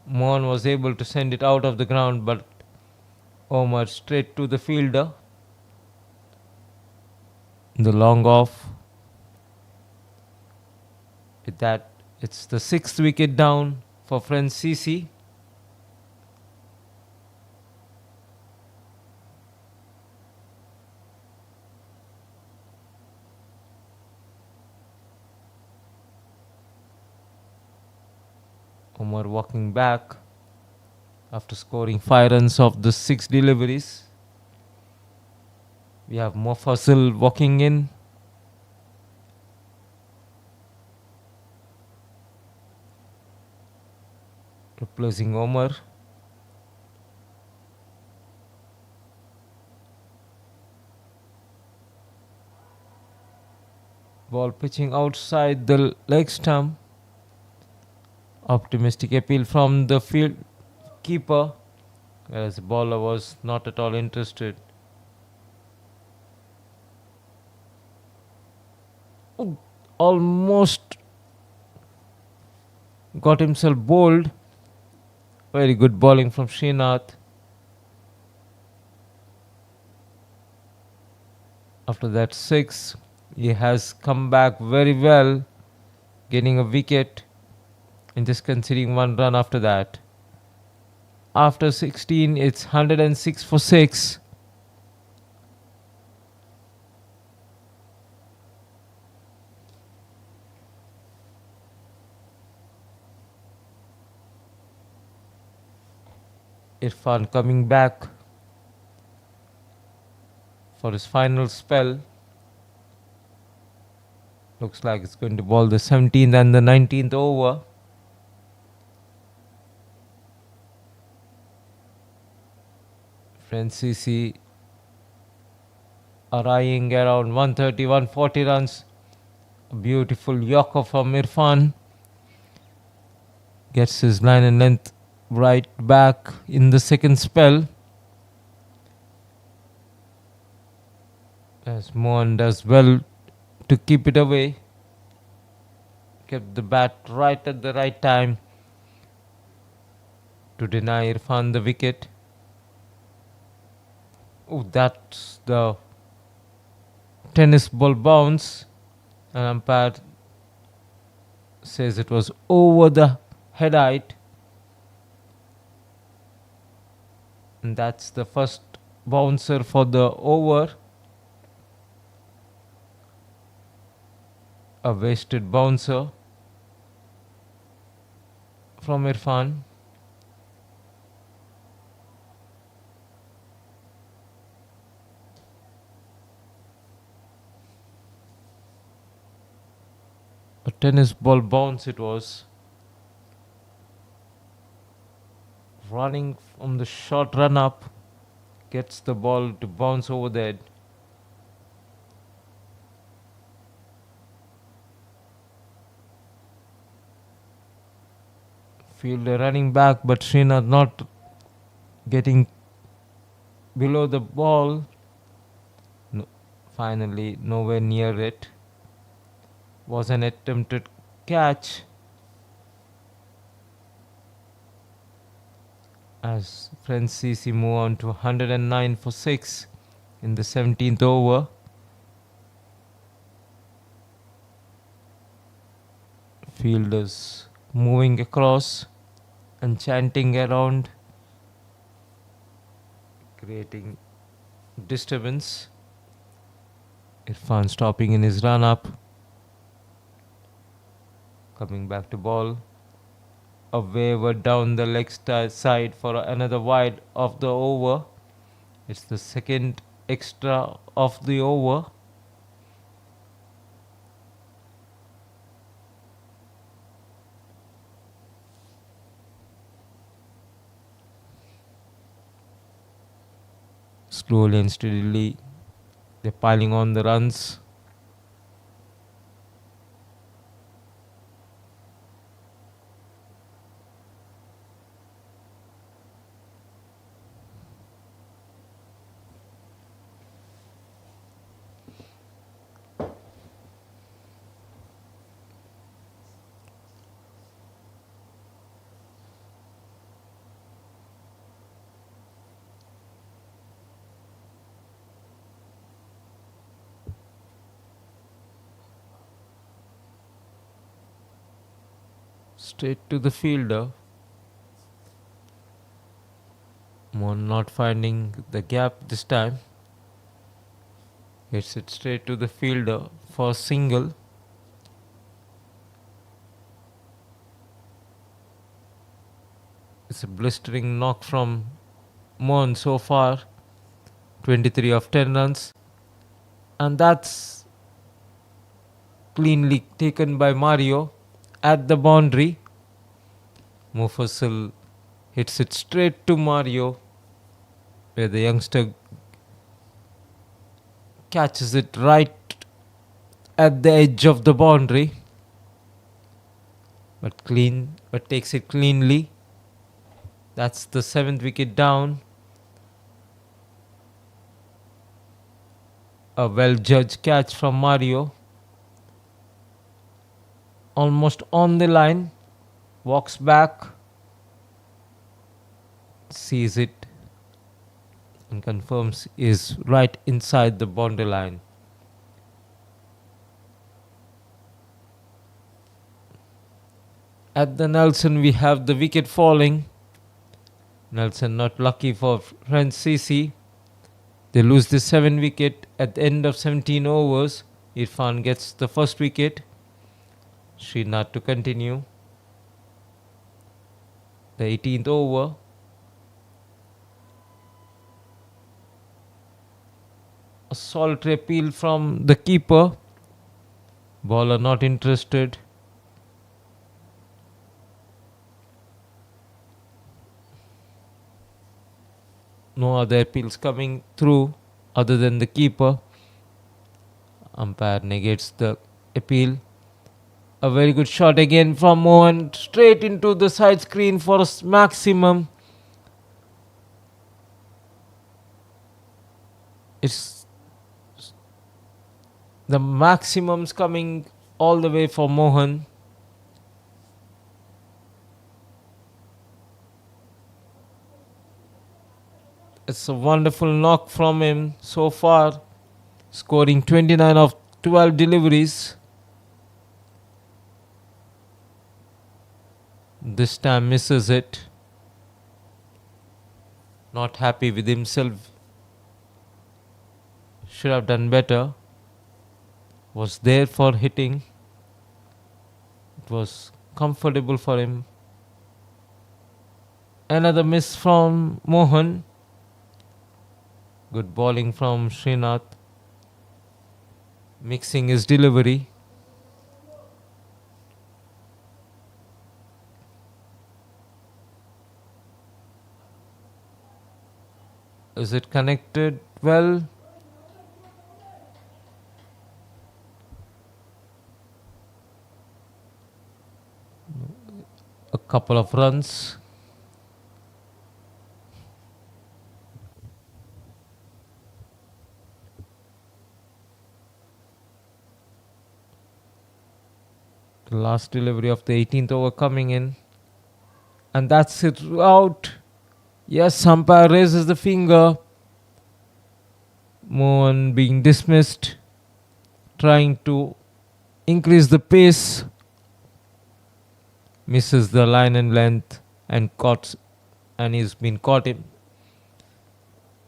Mohan was able to send it out of the ground, but Omar straight to the fielder. The long off. With that, it's the 6th wicket down for French CC. Omar walking back after scoring 5 runs off the 6 deliveries. We have Mofasil walking in. Replacing Omar. Ball pitching outside the leg stump. Optimistic appeal from the field keeper, whereas the bowler was not at all interested. Almost got himself bowled. Very good bowling from Srinath. After that 6, he has come back very well, getting a wicket and just conceding 1 run after that. After 16, it's 106 for 6. Irfan coming back for his final spell. Looks like it's going to bowl the 17th and the 19th over. Francis are eyeing around 130, 140 runs. A beautiful yorker from Irfan. Gets his line and length right back in the second spell. As Mohan does well to keep it away. Kept the bat right at the right time to deny Irfan the wicket. Oh, that's the tennis ball bounce. An umpire says it was over the head height. And that's the first bouncer for the over. A wasted bouncer from Irfan. A tennis ball bounce it was. Running from the short run up, gets the ball to bounce over the head. Fielder running back, but Srinath not getting below the ball. No, finally, nowhere near it. Was an attempted catch. As Francis move on to 109 for 6 in the 17th over. Fielders moving across and chanting around, creating disturbance. Irfan stopping in his run up, coming back to ball. A waiver down the leg side for another wide of the over. It's the second extra of the over. Slowly and steadily, they're piling on the runs. Straight to the fielder. Mohan not finding the gap this time. Hits it straight to the fielder for a single. It's a blistering knock from Mohan so far. 23 of 10 runs. And that's cleanly taken by Mario at the boundary. Mufassal hits it straight to Mario, where the youngster catches it right at the edge of the boundary, but takes it cleanly. That's the 7th wicket down. A well-judged catch from Mario. Almost on the line. Walks back. Sees it and confirms is right inside the boundary line. At the Nelson, we have the wicket falling. Nelson not lucky for Francis. They lose the 7 wicket at the end of 17 overs. Irfan gets the first wicket. Srinath to continue. The 18th over. A solitary appeal from the keeper. Bowler not interested. No other appeals coming through other than the keeper. Umpire negates the appeal. A very good shot again from Mohan, straight into the side screen for a maximum. It's the maximums coming all the way for Mohan. It's a wonderful knock from him so far, scoring 29 of 12 deliveries. This time misses it. Not happy with himself. Should have done better. Was there for hitting. It was comfortable for him. Another miss from Mohan. Good bowling from Srinath. Mixing his delivery. Is it connected well? A couple of runs. The last delivery of the 18th over coming in. And that's it out. Yes, umpire raises the finger. Mohan being dismissed. Trying to increase the pace. Misses the line and length and he's been caught in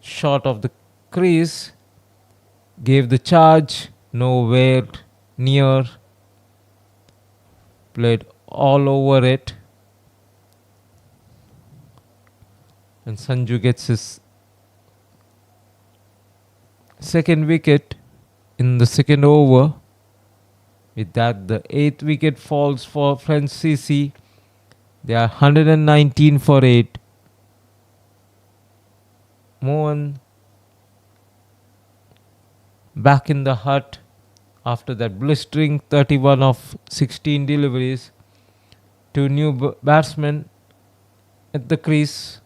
short of the crease. Gave the charge. Nowhere near. Played all over it. And Sanju gets his second wicket in the second over. With that, the 8th wicket falls for Francis. They are 119 for 8. Mohan back in the hut after that blistering 31 of 16 deliveries. 2 new batsmen at the crease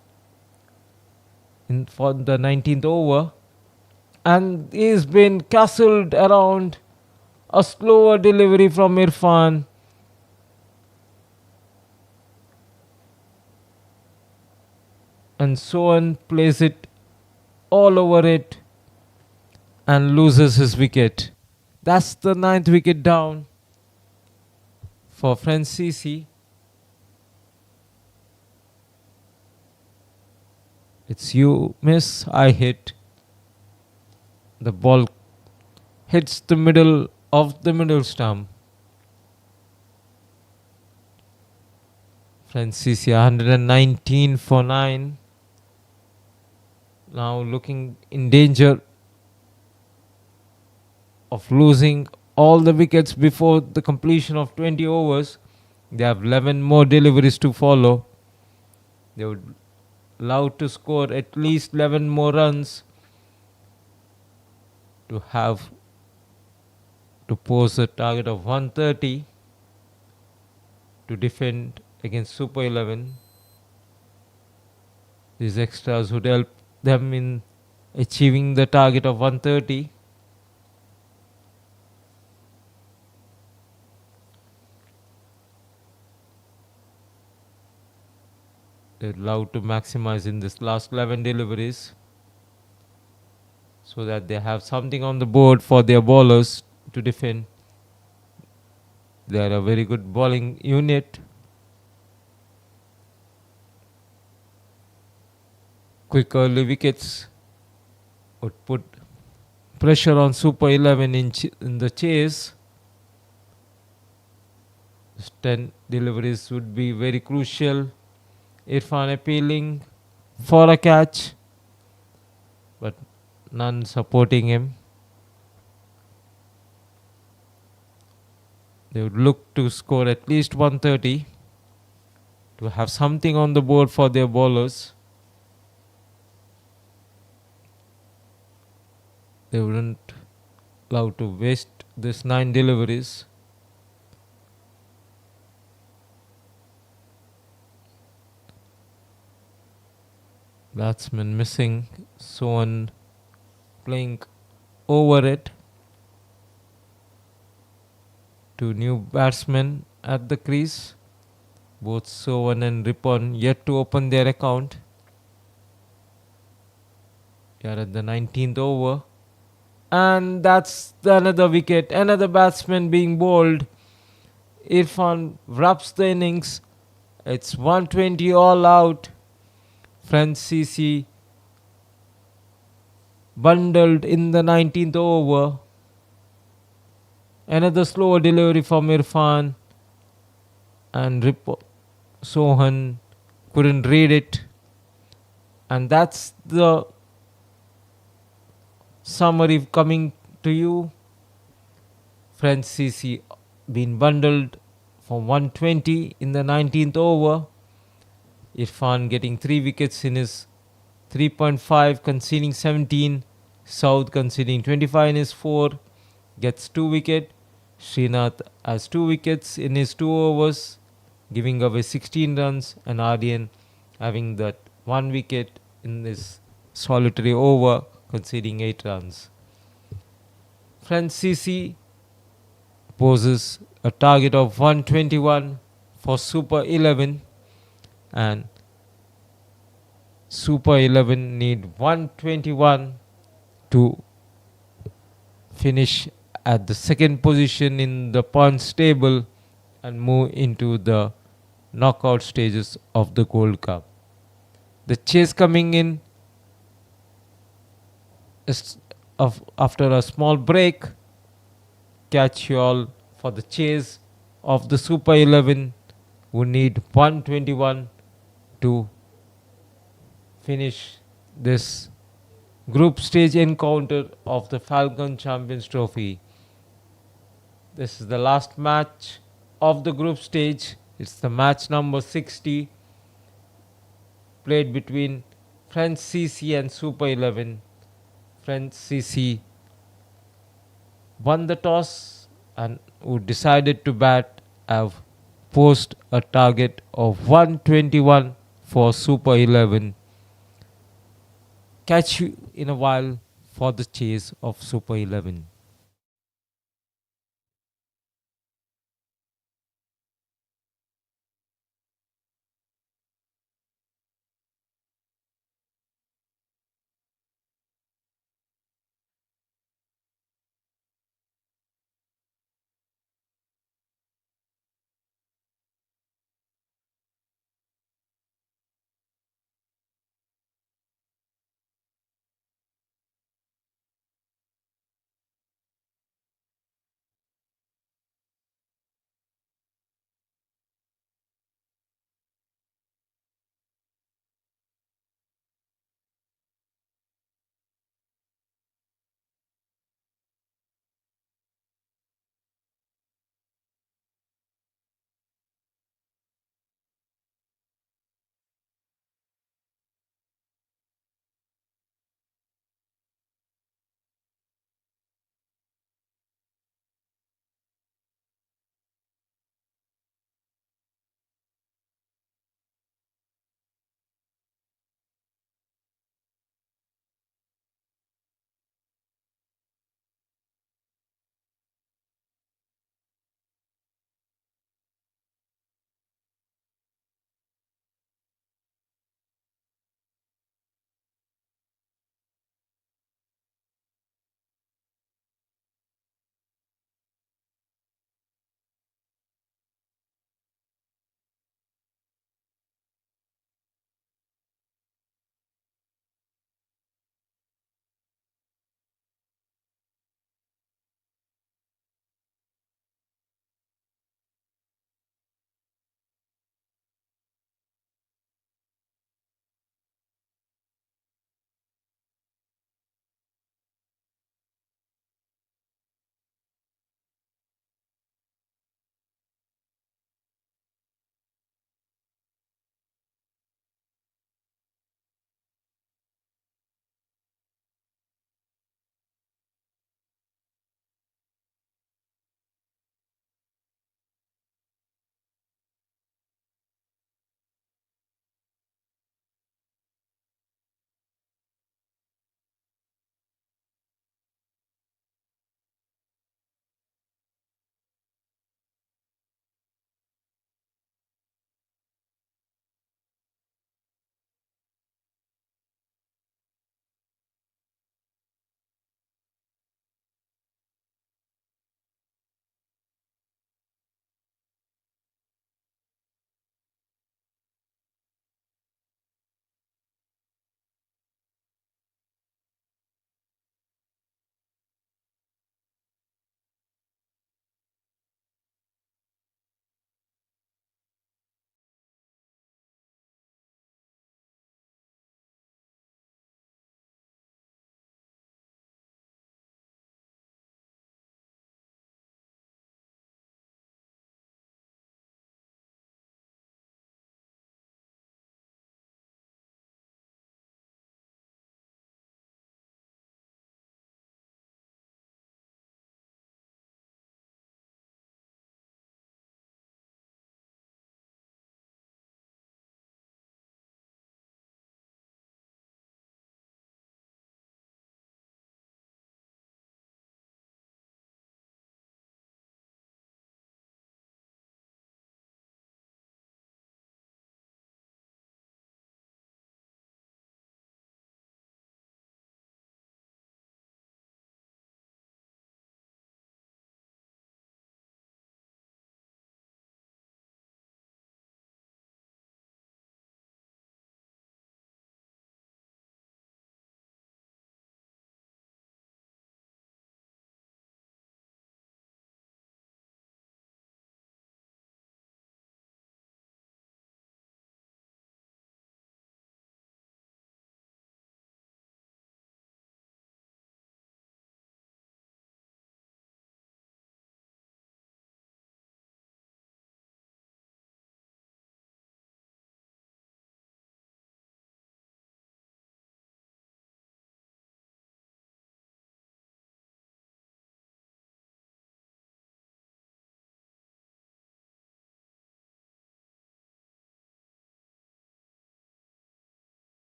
for the 19th over. And he's been castled around. A slower delivery from Irfan. And Sohan plays it all over it and loses his wicket. That's the 9th wicket down for Francis. It's you miss, I hit. The ball hits the middle of the middle stump. Francis 119 for 9. Now looking in danger of losing all the wickets before the completion of 20 overs. They have 11 more deliveries to follow. They would love to score at least 11 more runs to have to pose a target of 130 to defend against Super 11. These extras would help them in achieving the target of 130. They'd love to maximize in this last 11 deliveries so that they have something on the board for their bowlers to defend. They are a very good bowling unit. Quick early wickets would put pressure on Super 11 in the chase. 10 deliveries would be very crucial. Irfan appealing for a catch, but none supporting him. They would look to score at least 130 to have something on the board for their bowlers. They wouldn't allow to waste this 9 deliveries. Batsman missing, Sohan playing over it. Two new batsmen at the crease. Both Sohan and Ripon yet to open their account. We are at the 19th over. And that's another wicket. Another batsman being bowled. Irfan wraps the innings. It's 120 all out. Francis bundled in the 19th over. Another slower delivery from Irfan. And Sohan couldn't read it. And that's the summary coming to you. Francis been bundled for 120 in the 19th over. Irfan getting 3 wickets in his 3.5, conceding 17. South conceding 25 in his 4, gets 2 wicket. Srinath has 2 wickets in his 2 overs, giving away 16 runs, and Aryan having that 1 wicket in this solitary over, conceding 8 runs. Francis poses a target of 121 for Super 11, and Super 11 need 121 to finish at the second position in the points table and move into the knockout stages of the Gold Cup. The chase coming in is after a small break. Catch you all for the chase of the Super 11, who need 121 to finish this group stage encounter of the Falcon Champions Trophy. This is the last match of the group stage. It's the match number 60, played between Francis and Super 11. Francis won the toss and who decided to bat have posed a target of 121 for Super 11. Catch you in a while for the chase of Super 11.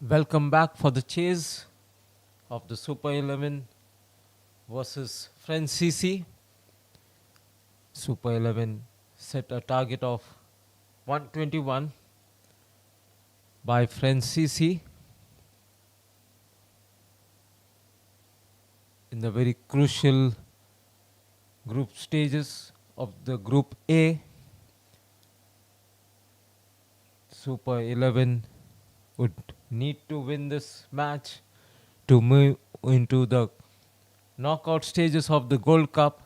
Welcome back for the chase of the Super 11 versus Francis. Super 11 set a target of 121 by Francis in the very crucial group stages of the Group A. Super 11 would need to win this match to move into the knockout stages of the Gold Cup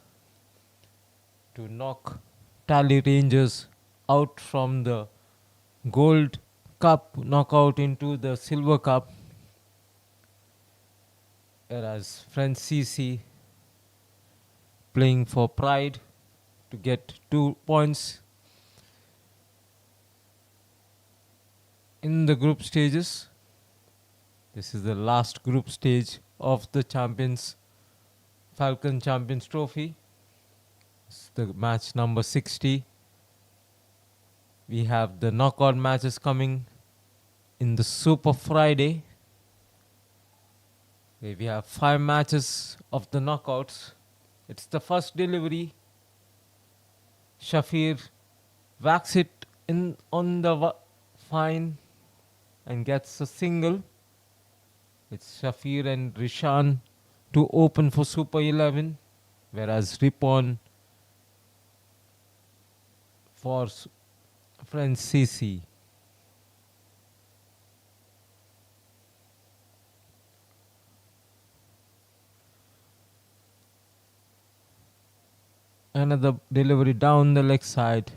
to knock Tally Rangers out from the Gold Cup knockout into the Silver Cup, whereas Francis playing for pride to get 2 points in the group stages. This is the last group stage of the Falcon Champions Trophy. It's the match number 60. We have the knockout matches coming in the Super Friday, where we have 5 matches of the knockouts. It's the first delivery. Shafir whacks it in on the fine and gets a single. It's Shafir and Rishan to open for Super 11, whereas Ripon for Francis. Another delivery down the leg side,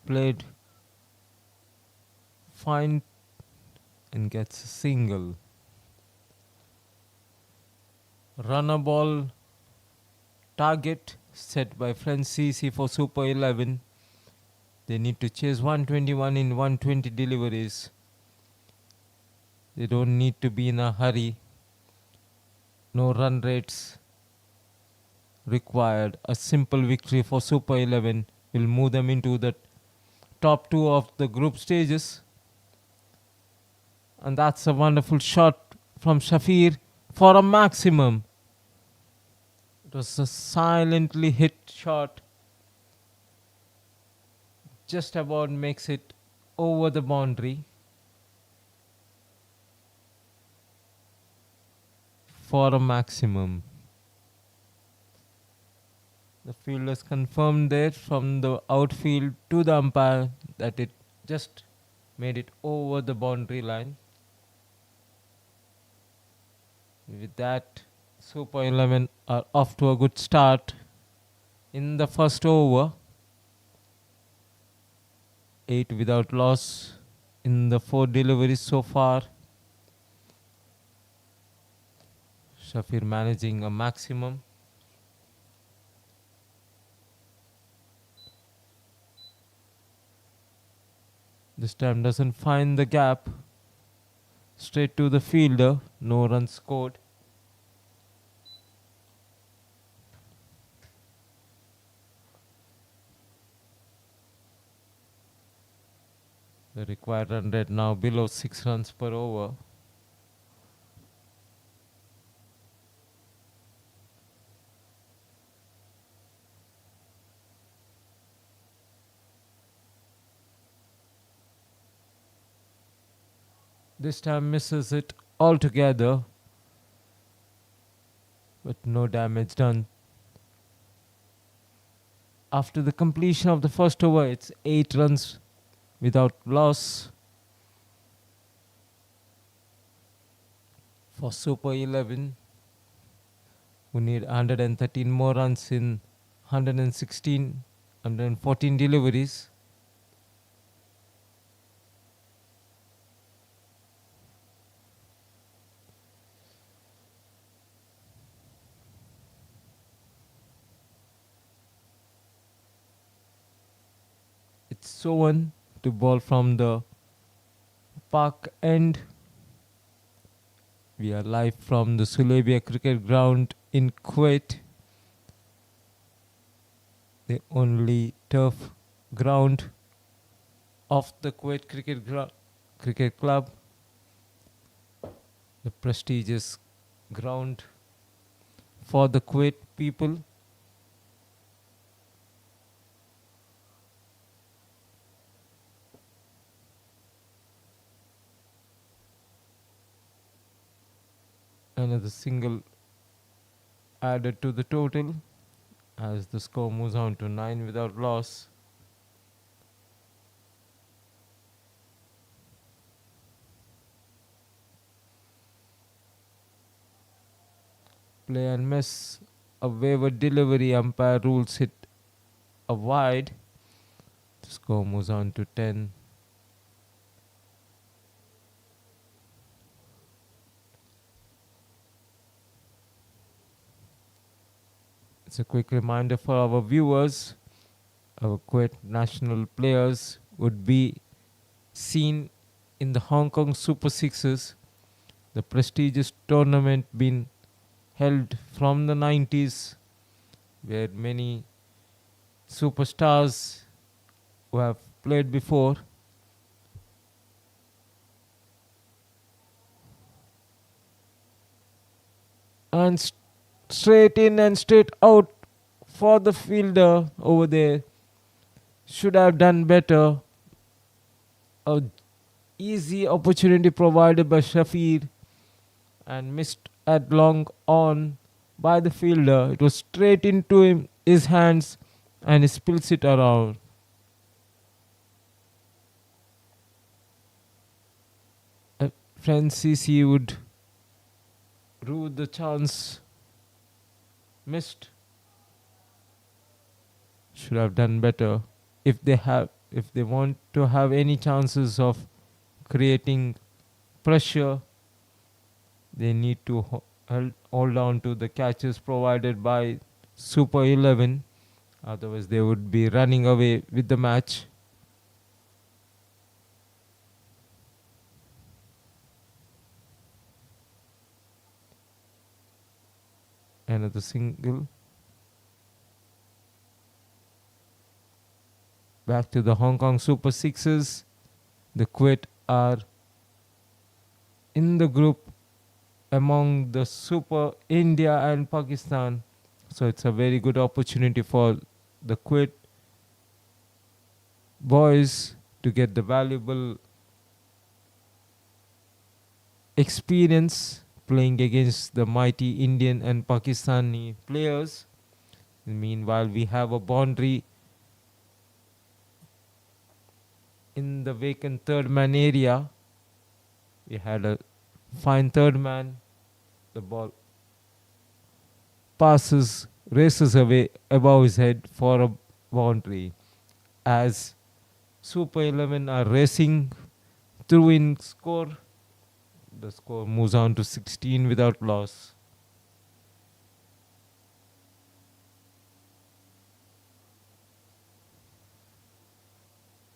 played fine and gets a single. Runner ball target set by Francis for Super 11. They need to chase 121 in 120 deliveries. They don't need to be in a hurry. No run rates required. A simple victory for Super 11 will move them into the top 2 of the group stages. And that's a wonderful shot from Shafir for a maximum. It was a silently hit shot. Just about makes it over the boundary for a maximum. The fielders confirmed there from the outfield to the umpire that it just made it over the boundary line. With that, Super 11 are off to a good start in the first over. 8 without loss in the 4 deliveries so far. Shafir managing a maximum. This time doesn't find the gap. Straight to the fielder. No runs scored. The required run rate now below 6 runs per over. This time misses it altogether, but no damage done. After the completion of the first over, it's 8 runs without loss for Super 11, who need 113 more runs in 114 deliveries. It's Sohan to ball from the park end. We are live from the Sulebia Cricket Ground in Kuwait, the only turf ground of the Kuwait Cricket Club. a prestigious ground for the Kuwait people. Another single added to the total as the score moves on to 9 without loss. Play and miss. A wayward delivery. Umpire rules hit a wide. The score moves on to 10. It's a quick reminder for our viewers. Our Kuwait national players would be seen in the Hong Kong Super Sixes, the prestigious tournament been held from the 90s, where many superstars who have played before and straight in and straight out for the fielder over there. Should have done better. A easy opportunity provided by Shafir and missed at long on by the fielder. It was straight into his hands and he spills it around. Francis would rue the chance missed. Should have done better. If they want to have any chances of creating pressure, they need to hold on to the catches provided by Super 11. Otherwise, they would be running away with the match. Another single. Back to the Hong Kong Super Sixes. The Kuwait are in the group among the Super India and Pakistan. So it's a very good opportunity for the Kuwait boys to get the valuable experience playing against the mighty Indian and Pakistani players. Meanwhile, we have a boundary in the vacant third man area. We had a fine third man. The ball races away above his head for a boundary. As Super 11 are racing through in score, the score moves on to 16 without loss.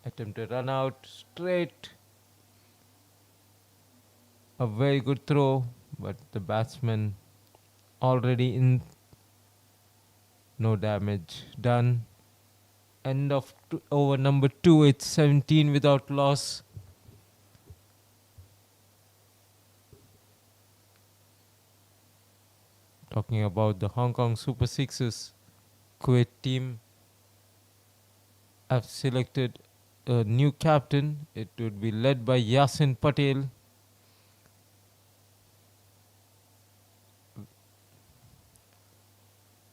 Attempted run out straight. A very good throw, but the batsman already in. No damage done. End of over number 2. It's 17 without loss. Talking about the Hong Kong Super Sixes, Kuwait team have selected a new captain. It would be led by Yasin Patel.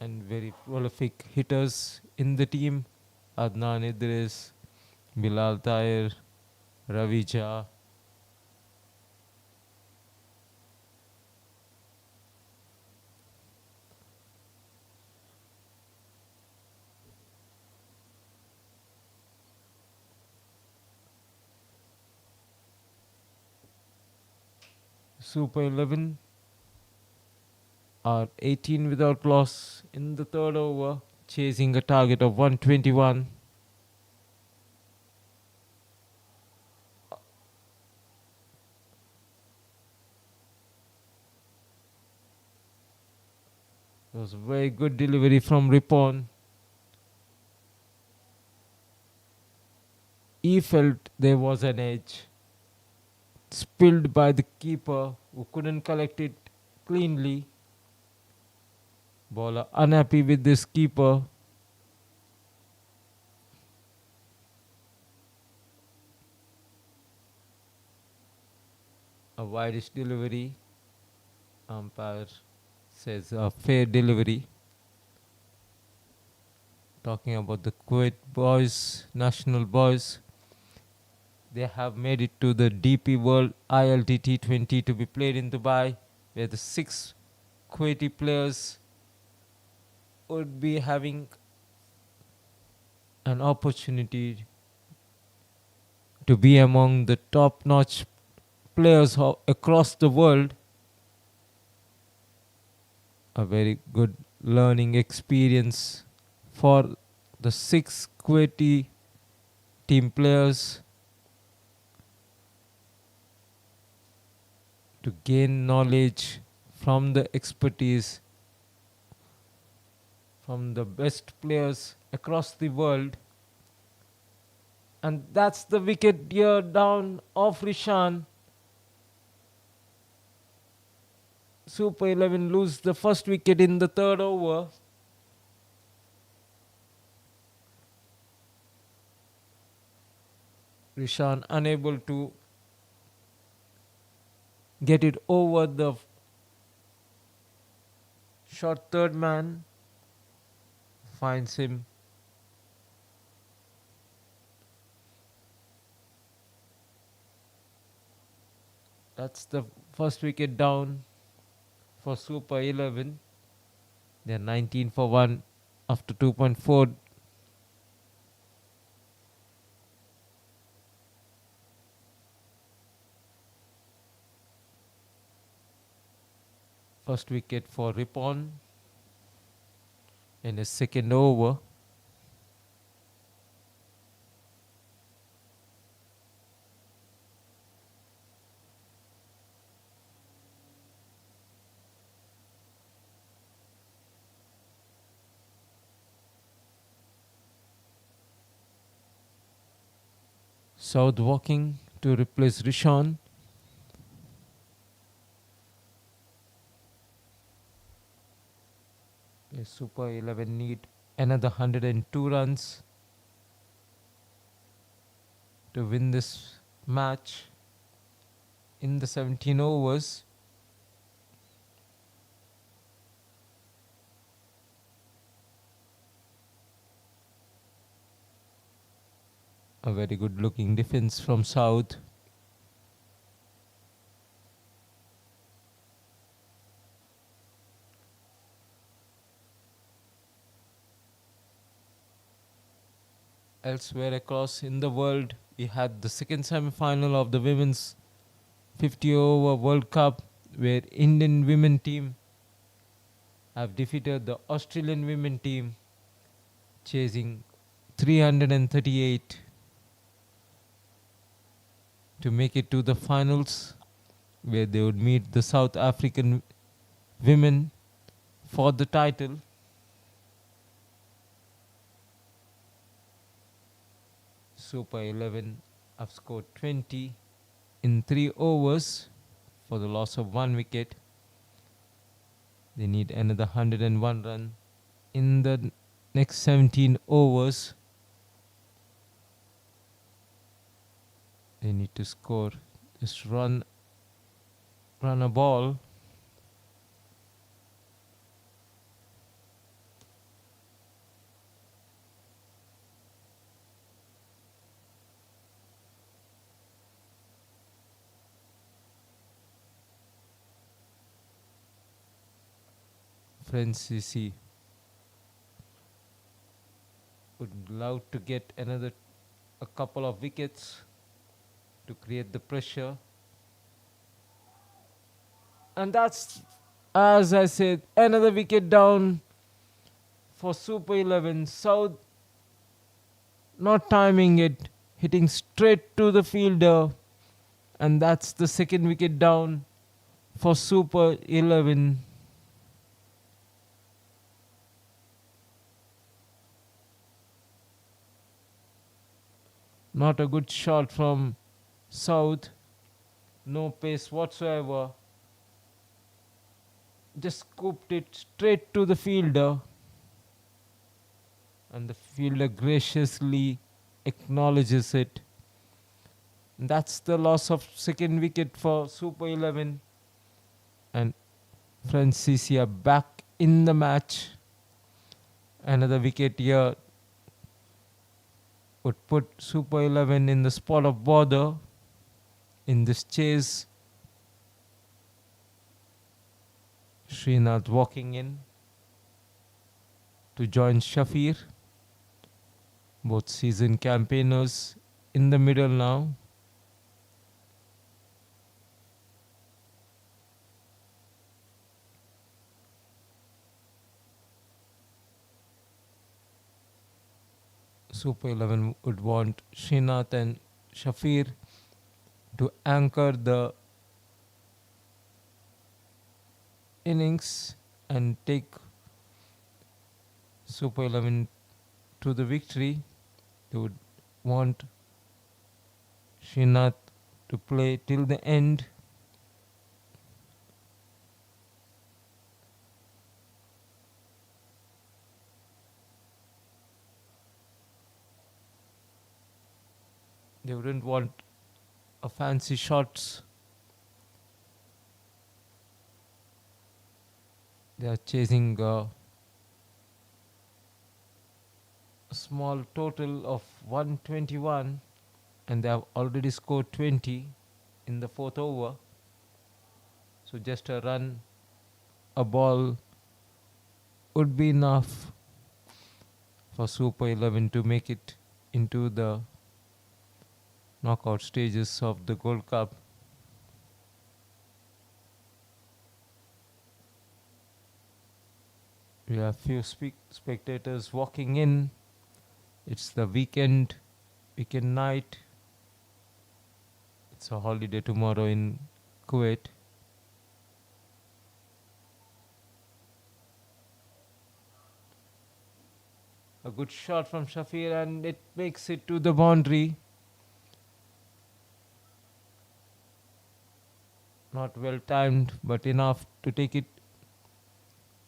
And very prolific hitters in the team. Adnan Idris, Bilal Tahir, Ravi Jha. Super 11 are 18 without loss in the third over, chasing a target of 121. It was a very good delivery from Ripon. He felt there was an edge. spilled by the keeper who couldn't collect it cleanly. Bowler unhappy with this keeper. A wideish delivery. Umpire says a fair delivery. Talking about the Kuwait boys, national boys. They have made it to the DP World ILT T20 to be played in Dubai, where the 6 Kuwaiti players would be having an opportunity to be among the top-notch players across the world. A very good learning experience for the 6 Kuwaiti team players to gain knowledge from the expertise from the best players across the world. And that's the wicket here down of Rishan. Super 11 lose the first wicket in the third over. Rishan unable to get it over the short third man. Finds him. That's the first wicket down for Super 11. They're 19 for 1 after 2.4. First wicket for Ripon in his second over. South walking to replace Rishan. Super 11 need another 102 runs to win this match in the 17 overs. A very good looking defense from South. Elsewhere across in the world, we had the second semi-final of the women's 50 over World Cup, where Indian women team have defeated the Australian women team, chasing 338 to make it to the finals, where they would meet the South African women for the title. Super 11 have scored 20 in 3 overs for the loss of 1 wicket. They need another 101 run in the next 17 overs. They need to score, just run a ball. Francis would love to get a couple of wickets to create the pressure. And that's, as I said, another wicket down for Super 11. South not timing it, hitting straight to the fielder. And that's the second wicket down for Super 11. Not a good shot from South. no pace whatsoever. Just scooped it straight to the fielder, and the fielder graciously acknowledges it. That's the loss of second wicket for Super 11, and Francisia back in the match. Another wicket here would put Super 11 in the spot of bother in this chase. Srinath walking in to join Shafir. Both season campaigners in the middle now. Super 11 would want Srinath and Shafir to anchor the innings and take Super 11 to the victory. They would want Srinath to play till the end. They wouldn't want a fancy shots. They are chasing a small total of 121, and they have already scored 20 in the fourth over. So just a run, a ball would be enough for Super 11 to make it into the knockout stages of the Gold Cup. We have few spectators walking in. It's the weekend night. It's a holiday tomorrow in Kuwait. A good shot from Shafir, and it makes it to the boundary. Not well timed, but enough to take it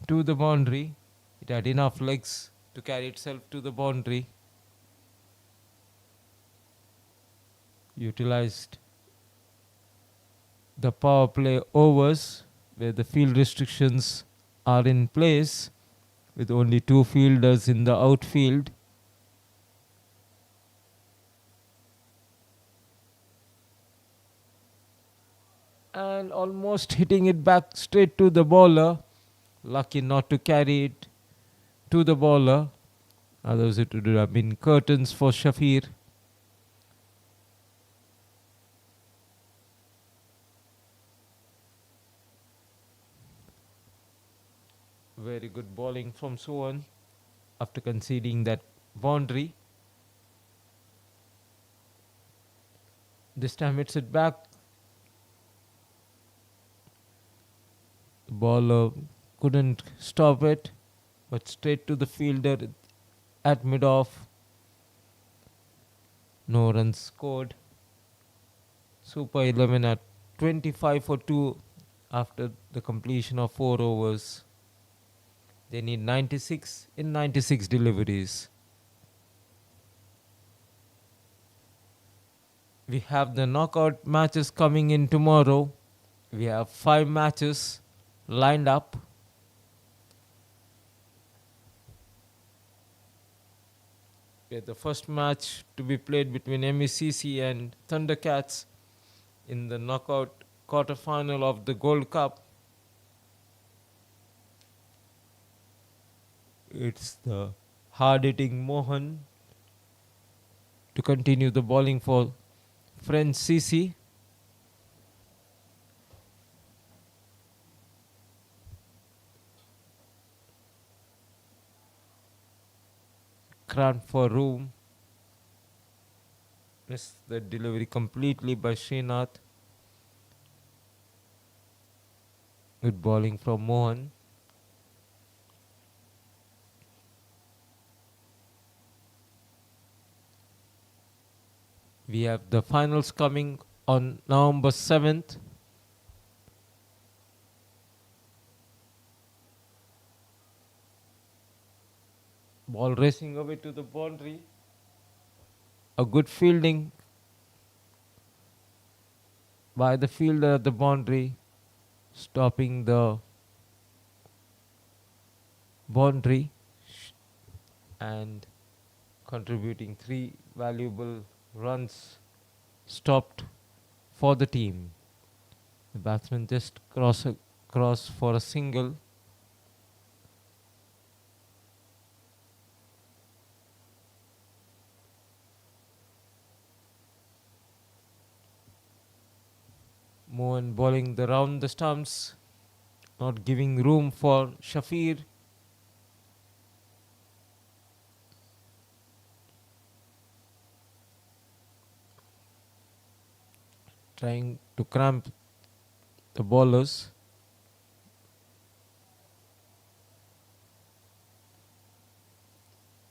to the boundary. It had enough legs to carry itself to the boundary. Utilized the power play overs where the field restrictions are in place with only 2 fielders in the outfield. And almost hitting it back straight to the bowler. Lucky not to carry it to the bowler. Otherwise it would have been curtains for Shafir. Very good bowling from Suwan after conceding that boundary. This time hits it back. The bowler couldn't stop it, but straight to the fielder at mid-off. No runs scored. Super 11 at 25 for 2 after the completion of 4 overs. They need 96 in 96 deliveries. We have the knockout matches coming in tomorrow. We have 5 matches lined up. We have the first match to be played between MECC and Thundercats in the knockout quarter-final of the Gold Cup. It's the hard-hitting Mohan to continue the bowling for French CC. Cramped for room. Missed the delivery completely by Srinath. Good bowling from Mohan. We have the finals coming on November 7th. Ball racing away to the boundary. A good fielding by the fielder at the boundary, stopping the boundary and contributing 3 valuable runs stopped for the team. The batsman just cross for a single. Mohan bowling the round the stumps, not giving room for Shafir. Trying to cramp the bowlers.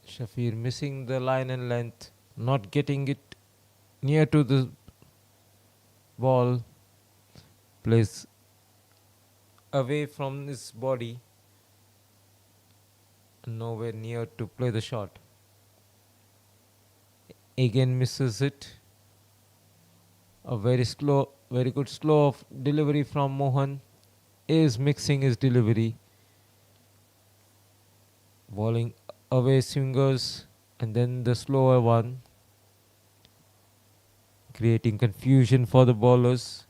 Shafir missing the line and length, not getting it near to the ball. Plays away from his body, nowhere near to play the shot. Again misses it. A very good slow of delivery from Mohan. Is mixing his delivery. Bowling away swingers and then the slower one, creating confusion for the bowlers.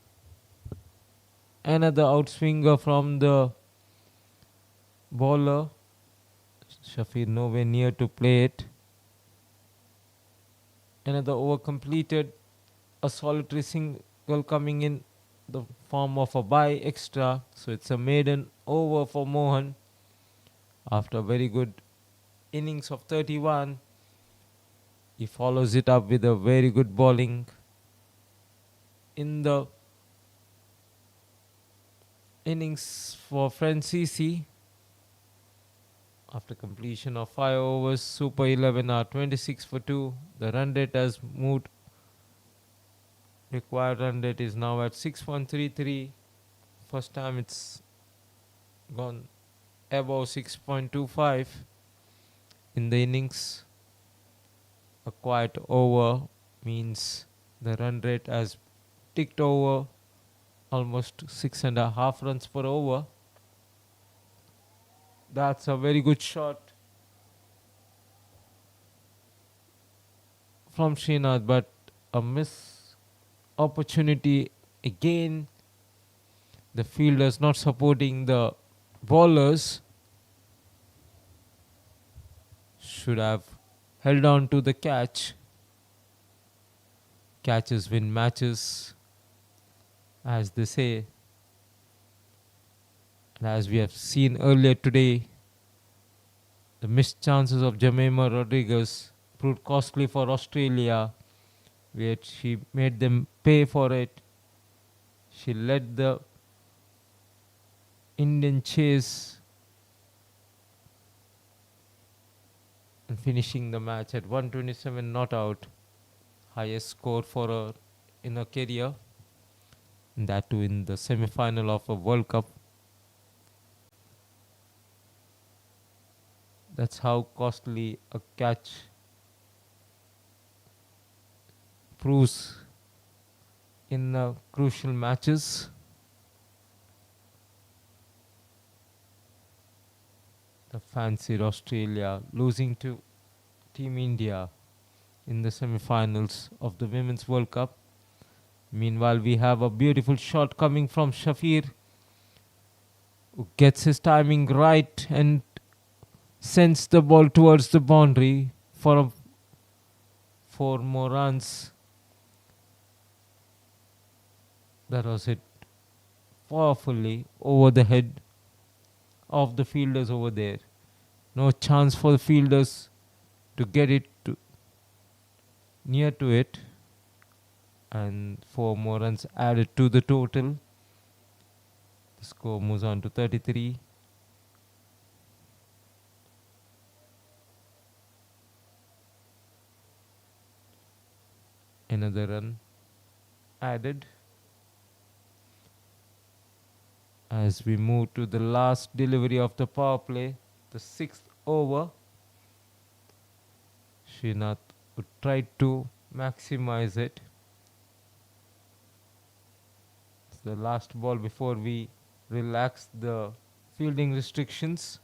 Another outswinger from the bowler. Shafir nowhere near to play it. Another over completed. A solitary single coming in the form of a bye extra. So it's a maiden over for Mohan. After a very good innings of 31, he follows it up with a very good bowling in the innings for Francisi. After completion of 5 overs, Super 11 are 26 for 2. The run rate has moved. Required run rate is now at 6.33. First time it's gone above 6.25 in the innings. A quiet over means the run rate has ticked over almost 6.5 runs per over. That's a very good shot from Srinath, but a miss opportunity again. The fielders not supporting the bowlers. Should have held on to the catch. Catches win matches, as they say. And as we have seen earlier today, the missed chances of Jemima Rodriguez proved costly for Australia, where she made them pay for it. She led the Indian chase and finishing the match at 127 not out, highest score for her in her career, and that too in the semi-final of a World Cup. That's how costly a catch proves in crucial matches. The fancied Australia losing to Team India in the semi-finals of the Women's World Cup. Meanwhile, we have a beautiful shot coming from Shafir, who gets his timing right and sends the ball towards the boundary for 4 more runs. That was hit powerfully over the head of the fielders over there. No chance for the fielders to get it near to it, and 4 more runs added to the total. The score moves on to 33. Another run added as we move to the last delivery of the power play, the sixth over. Srinath would try to maximize it. It's the last ball before we relax the fielding restrictions.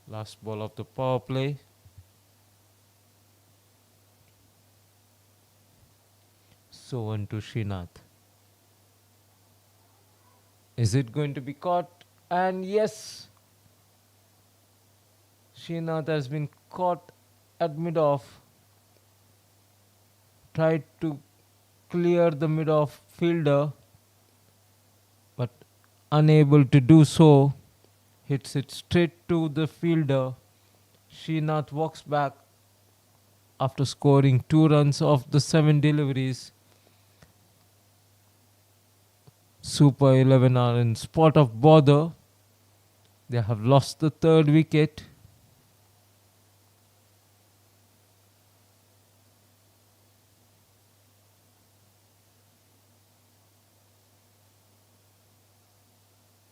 Last ball of the power play. So on to Srinath. Is it going to be caught? And yes, Srinath has been caught at mid-off. Tried to clear the mid-off fielder, but unable to do so. Hits it straight to the fielder. Srinath walks back after scoring 2 runs off the 7 deliveries. Super 11 are in spot of bother. They have lost the 3rd wicket.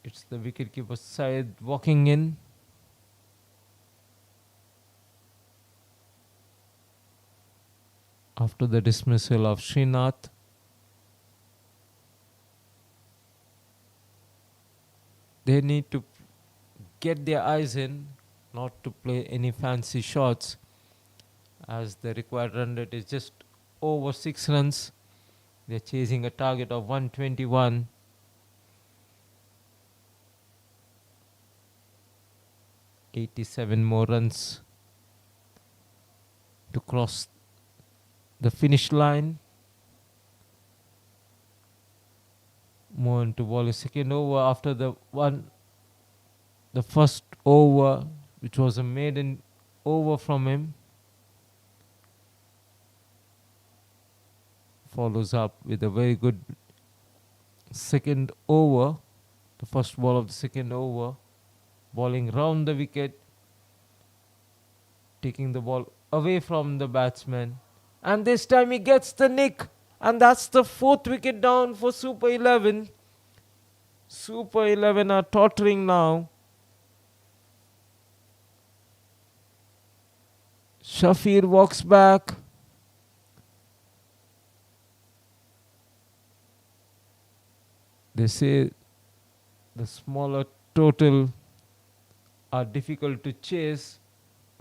It's the wicketkeeper Syed walking in. After the dismissal of Srinath. They need to get their eyes in, not to play any fancy shots, as the required run rate is just over 6 runs. They're chasing a target of 121. "87 more runs to cross the finish line." Mohan to bowl a second over after the first over, which was a maiden over from him. Follows up with a very good second over, the first ball of the second over, bowling round the wicket, taking the ball away from the batsman, and this time he gets the nick, and that's the 4th wicket down for Super 11. Super 11 are tottering now. Shafir walks back. They say the smaller total are difficult to chase.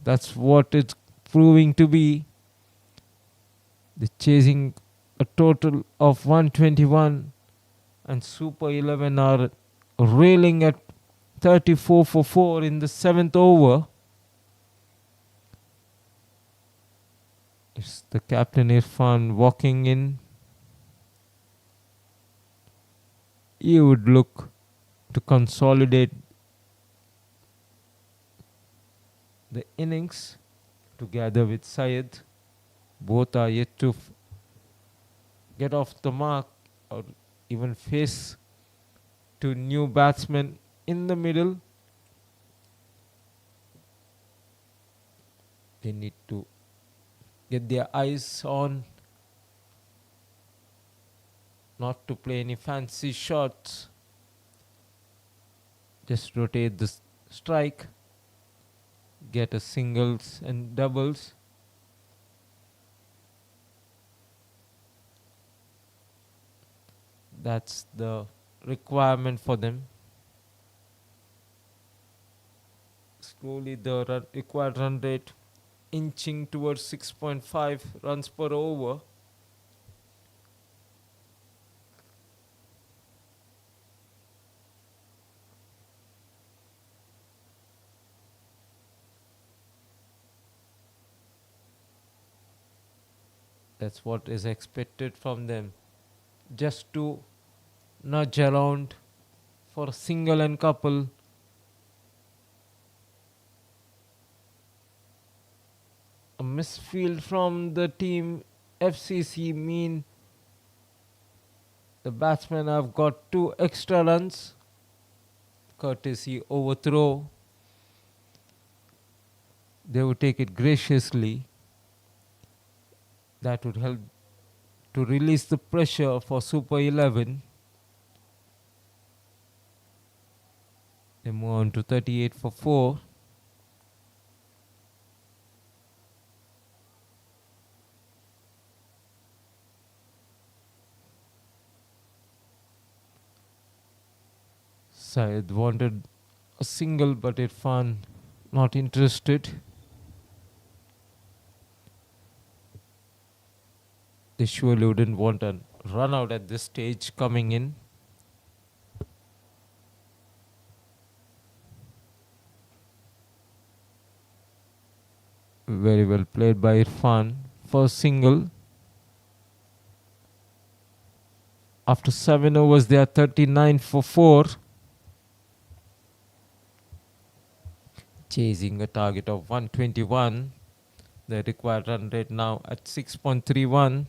That's what it's proving to be. They're chasing a total of 121, and Super 11 are railing at 34 for 4 in the 7th over. It's the captain Irfan walking in. He would look to consolidate the innings together with Syed. Both are yet to get off the mark or even face to new batsmen in the middle. They need to get their eyes on, not to play any fancy shots. Just rotate the strike, get a singles and doubles. That's the requirement for them. Slowly the required run rate inching towards 6.5 runs per over. That's what is expected from them. Just to nudge around for single and couple. A misfield from the team FCC mean the batsmen have got 2 extra runs, courtesy overthrow. They would take it graciously. That would help to release the pressure for Super 11. They move on to 38 for 4. Syed wanted a single, but Irfan not interested. They surely wouldn't want a run out at this stage coming in. Very well played by Irfan. First single. After 7 overs, they are 39 for 4. Chasing a target of 121. The required run rate now at 6.31.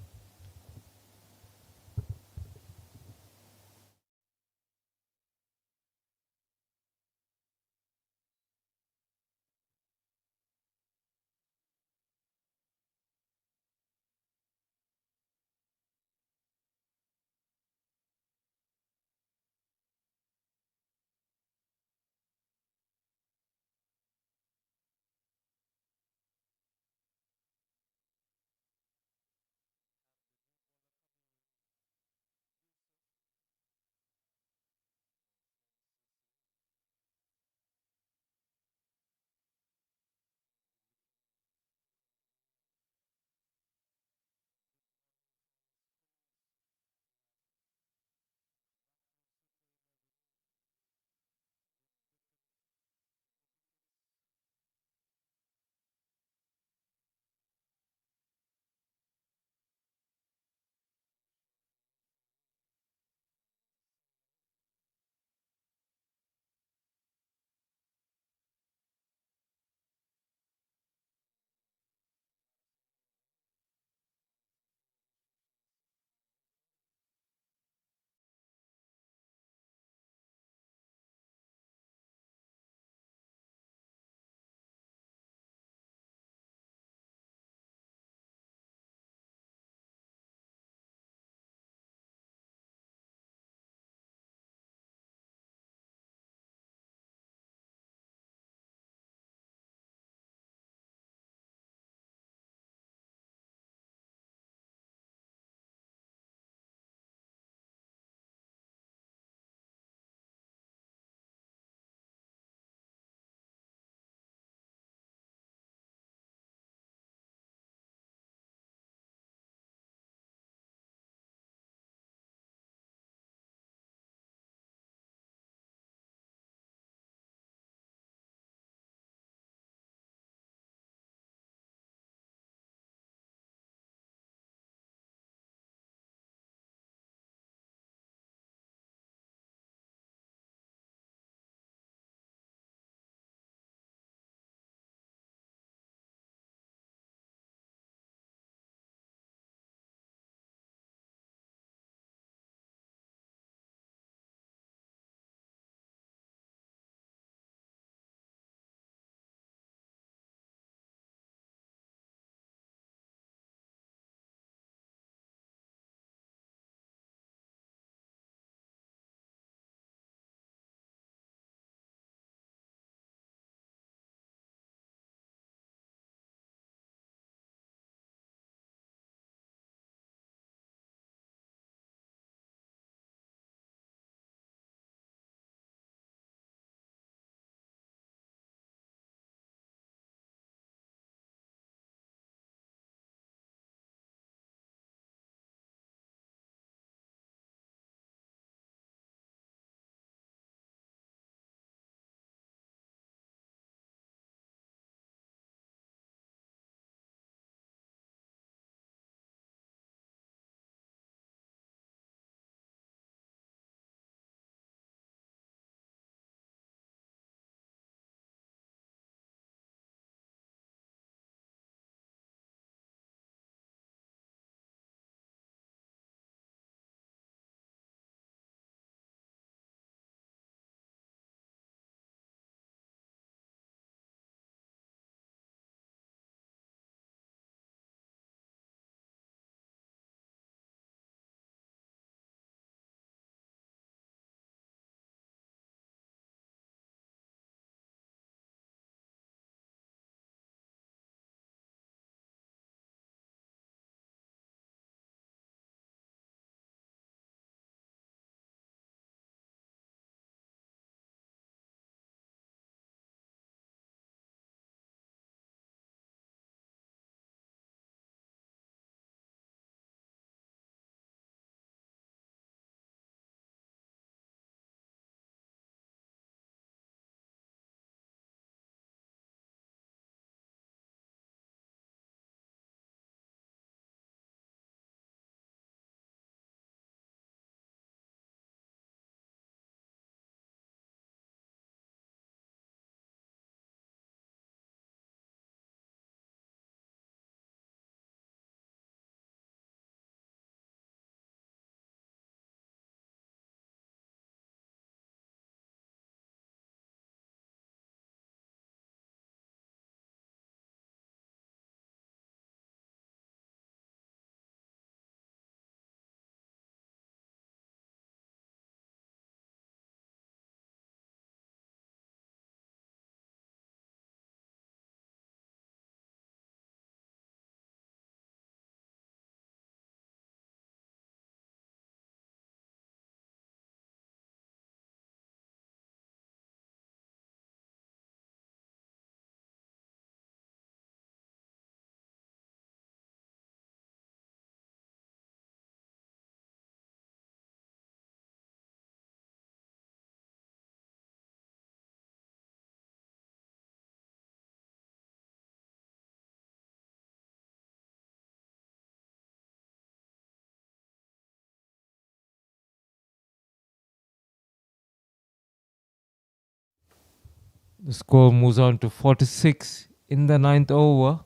The score moves on to 46 in the ninth over.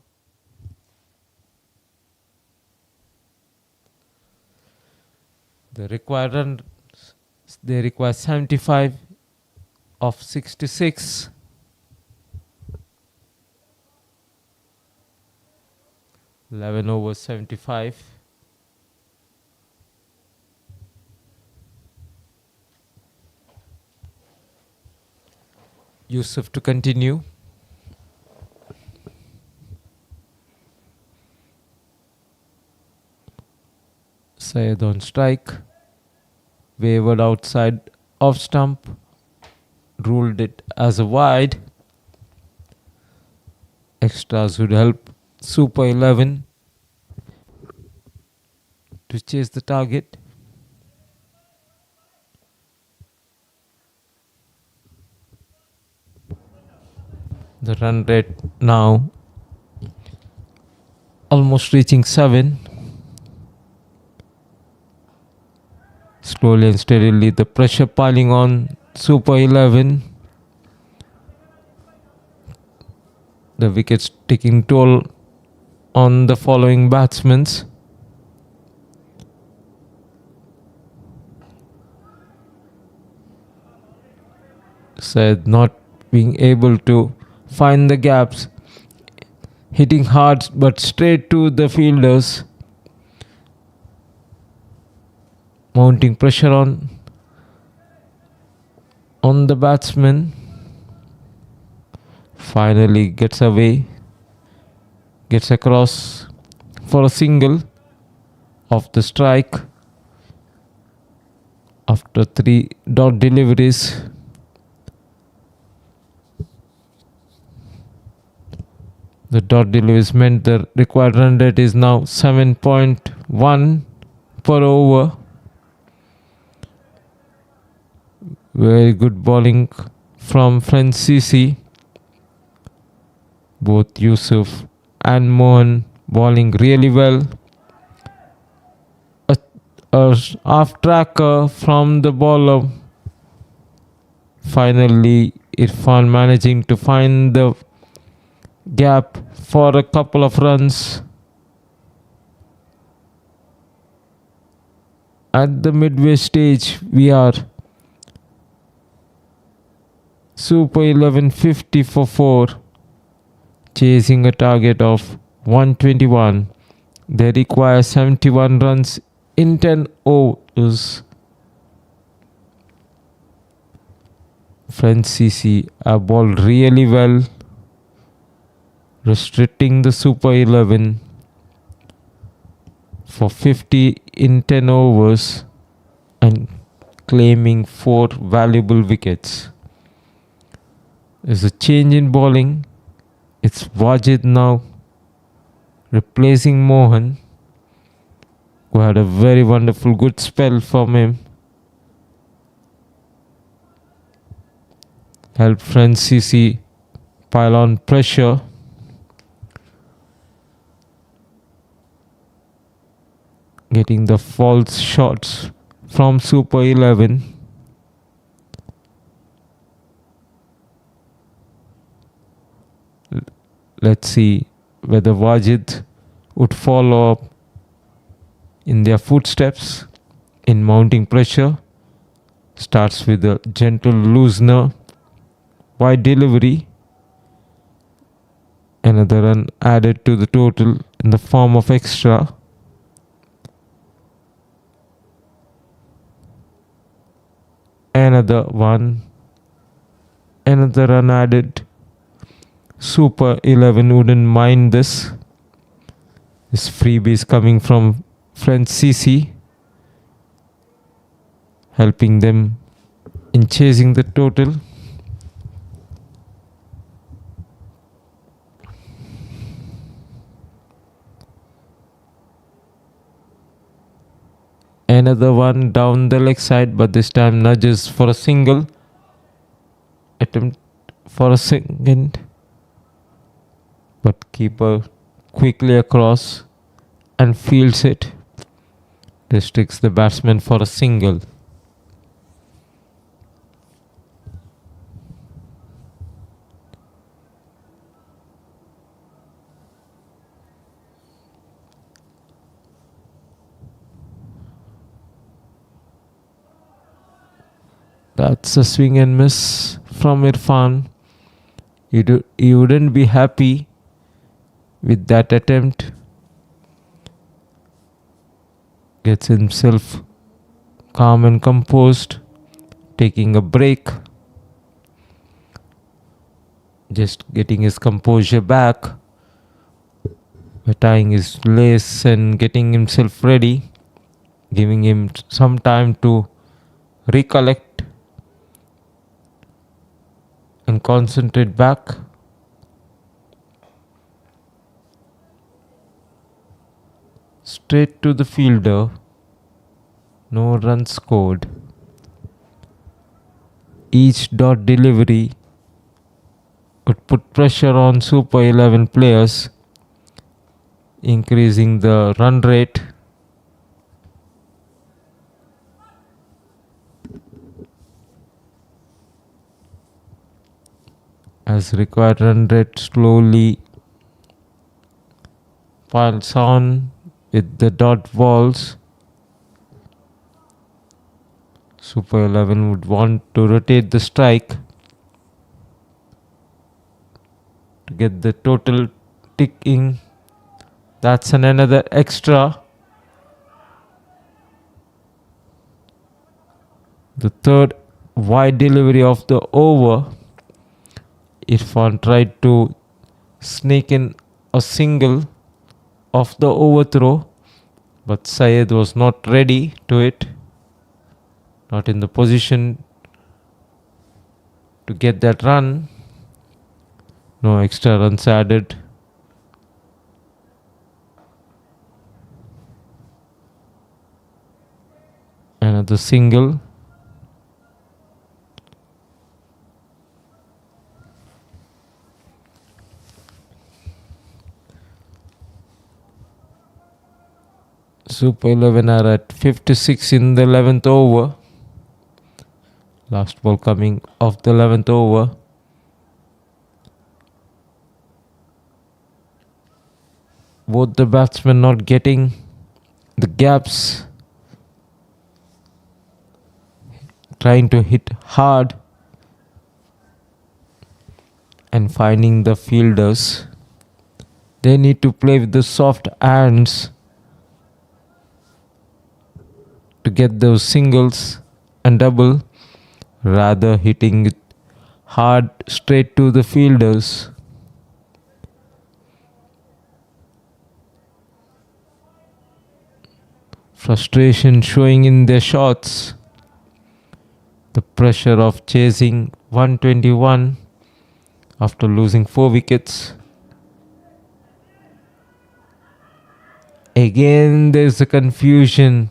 The required run, they require 75 of 66. (11 over 75). Yusuf to continue. Syed on strike. Wavered outside off stump. Ruled it as a wide. Extras would help Super 11 to chase the target. The run rate now almost reaching 7. Slowly and steadily the pressure piling on Super 11. The wickets taking toll on the following batsmen. Said not being able to find the gaps, hitting hard but straight to the fielders, mounting pressure on the batsman. Finally gets away, gets across for a single off the strike after 3 dot deliveries. The dot deliveries meant the required run rate is now 7.1 per over. Very good bowling from Francis. Both Yusuf and Mohan bowling really well. A half tracker from the bowler. Finally, Irfan managing to find the gap for a couple of runs. At the midway stage, we are Super 11 50 for 4, chasing a target of 121. They require 71 runs in 10 overs. Francis have bowled really well, restricting the Super 11 for 50 in 10 overs and claiming 4 valuable wickets. There's a change in bowling. It's Wajid now replacing Mohan, who had a very wonderful good spell from him. Helped Francis pile on pressure. Getting the false shots from Super 11. Let's see whether Wajid would follow up in their footsteps in mounting pressure. Starts with a gentle loosener, wide delivery. Another run added to the total in the form of extra. Another one. Another run added. Super 11 wouldn't mind this. This freebie is coming from Francis, helping them in chasing the total. Another one down the leg side, but this time nudges for a single. Attempt for a second, but keeper quickly across and fields it. Restricts the batsman for a single. That's a swing and miss from Irfan. He wouldn't be happy with that attempt. Gets himself calm and composed, taking a break, just getting his composure back by tying his lace and getting himself ready, giving him some time to recollect and concentrate back. Straight to the fielder. No run scored. Each dot delivery would put pressure on Super 11 players, increasing the run rate. As required run rate slowly piles on with the dot balls, Super 11 would want to rotate the strike to get the total ticking. That's another extra. The third wide delivery of the over. Irfan tried to sneak in a single of the overthrow, but Syed was not ready to it, not in the position to get that run. No extra runs added. Another single. Super 11 are at 56 in the 11th over. Last ball coming off the 11th over. Both the batsmen not getting the gaps. Trying to hit hard and finding the fielders. They need to play with the soft hands to get those singles and double, rather hitting it hard straight to the fielders. Frustration showing in their shots. The pressure of chasing 121 after losing 4 wickets. Again there's a confusion.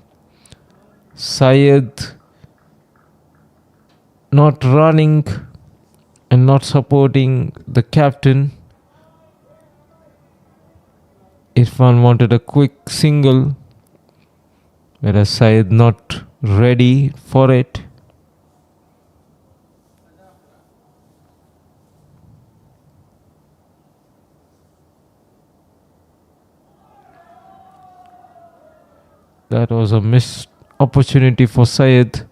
Syed not running and not supporting the captain. Irfan wanted a quick single, whereas Syed not ready for it. That was a missed opportunity for Syed.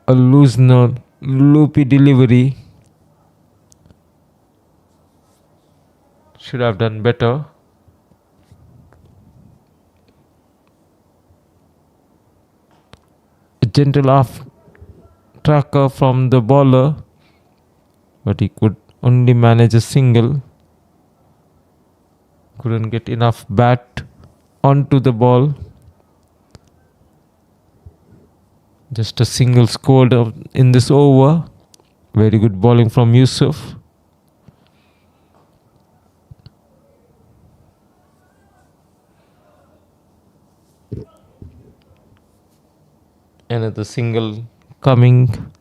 A loopy delivery. Should have done better. A gentle off tracker from the bowler, but he could only manage a single. Couldn't get enough bat onto the ball. Just a single scored in this over. Very good bowling from Yusuf. Another single coming.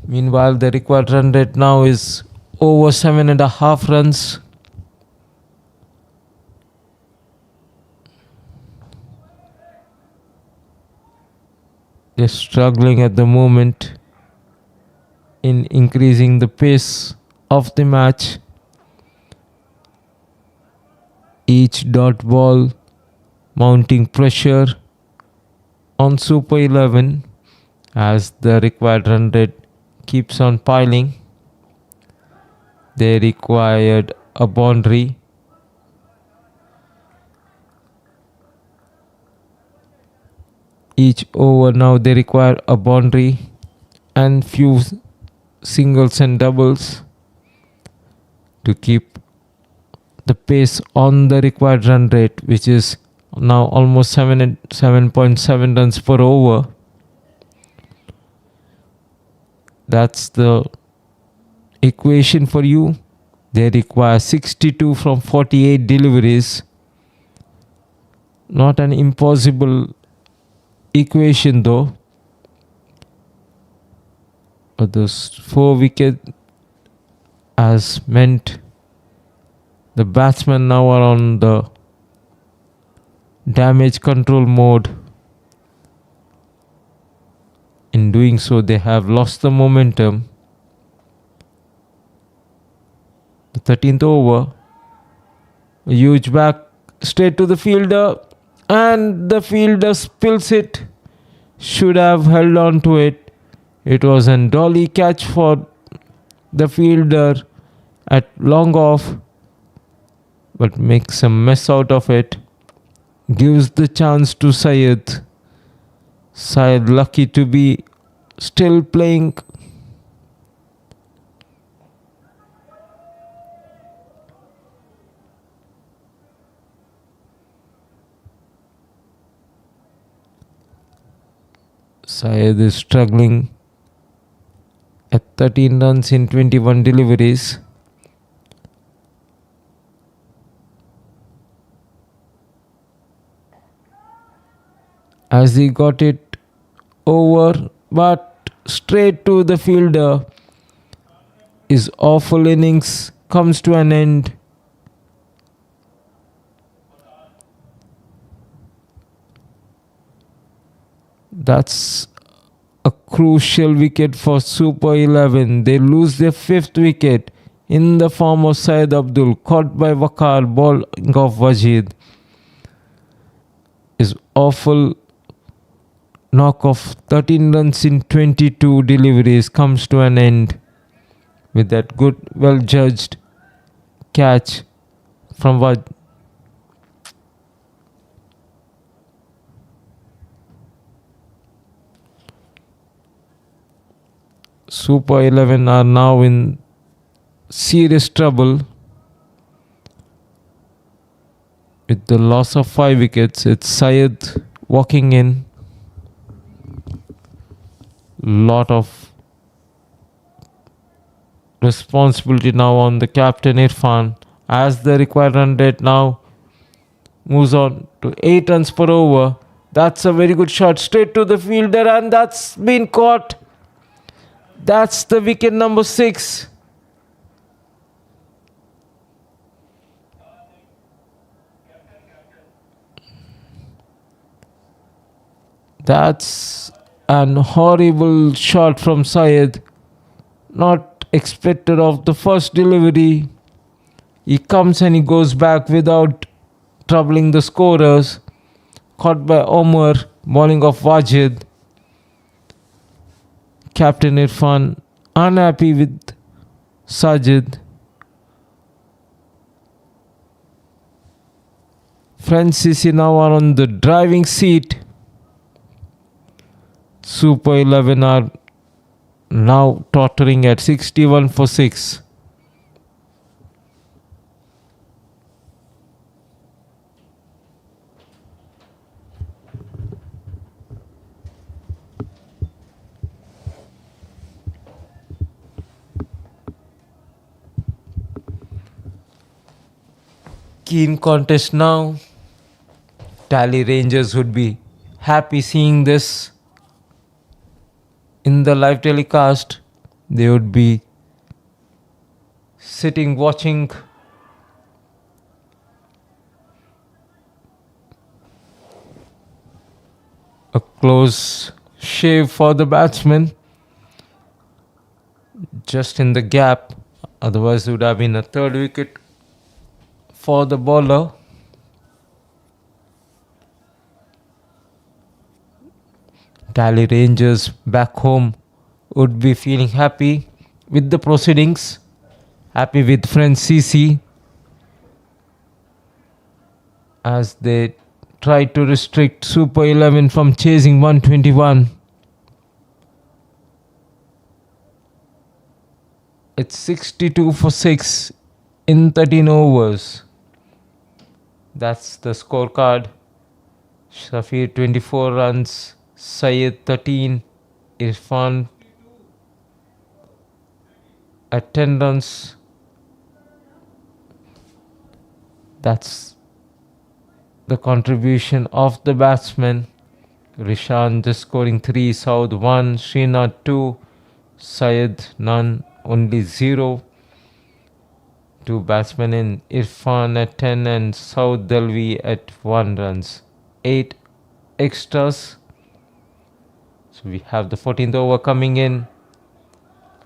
Meanwhile, the required run rate now is over 7.5 runs. They're struggling at the moment in increasing the pace of the match. Each dot ball mounting pressure on Super 11 as the required run rate keeps on piling. They required a boundary. Each over now they require a boundary and few singles and doubles to keep the pace on the required run rate, which is now almost 7.7 runs per over. That's the equation for you. They require 62 from 48 deliveries. Not an impossible equation though. But those 4 wickets has meant the batsmen now are on the damage control mode. In doing so, they have lost the momentum. The 13th over, a huge back straight to the fielder, and the fielder spills it. Should have held on to it. It was a dolly catch for the fielder at long off, but makes a mess out of it. Gives the chance to Syed. Syed lucky to be still playing. Syed is struggling at 13 runs in 21 deliveries. As he got it over, but straight to the fielder. His awful innings comes to an end. That's a crucial wicket for Super 11. They lose their 5th wicket in the form of Syed Abdul, caught by Waqar, bowling of Wajid. His awful knock of 13 runs in 22 deliveries comes to an end with that good, well judged catch from Wajid. Super 11 are now in serious trouble with the loss of 5 wickets. It's Syed walking in. Lot of responsibility now on the captain Irfan as the required run rate now moves on to 8 runs per over. That's a very good shot straight to the fielder, and that's been caught. That's the wicket number 6. That's an horrible shot from Syed. Not expected of the first delivery. He comes and he goes back without troubling the scorers. Caught by Omar, bowling of Wajid. Captain Irfan unhappy with Sajid. Francis now are on the driving seat. Super 11 are now tottering at 61 for 6. Keen contest now. Tally Rangers would be happy seeing this in the live telecast. They would be sitting watching. A close shave for the batsman. Just in the gap. Otherwise it would have been a 3rd wicket for the bowler. Tally Rangers back home would be feeling happy with the proceedings, happy with friend CC as they try to restrict Super 11 from chasing 121. It's 62 for 6 in 13 overs. That's the scorecard. Shafir 24 runs, Syed 13, Irfan at 10 runs. That's the contribution of the batsmen. Rishan just scoring 3, Saud 1, Srinath 2, Syed none, only 0. Two batsmen in, Irfan at 10 and Saud Dalvi at 1 runs. 8 extras. So we have the 14th over coming in.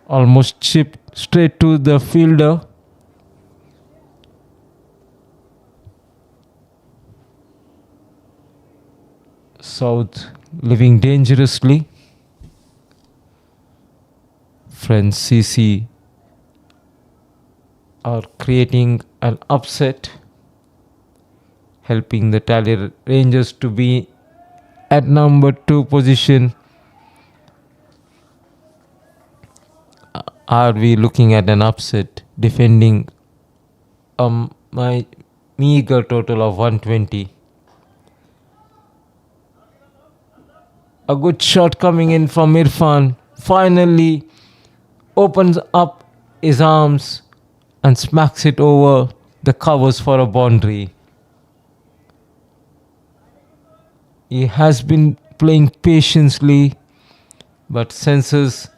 Almost chipped straight to the fielder. South living dangerously. Friends CC are creating an upset, helping the Tally Rangers to be at number 2 position. Are we looking at an upset, defending my meager total of 120? A good shot coming in from Irfan. Finally opens up his arms and smacks it over the covers for a boundary. He has been playing patiently, but senses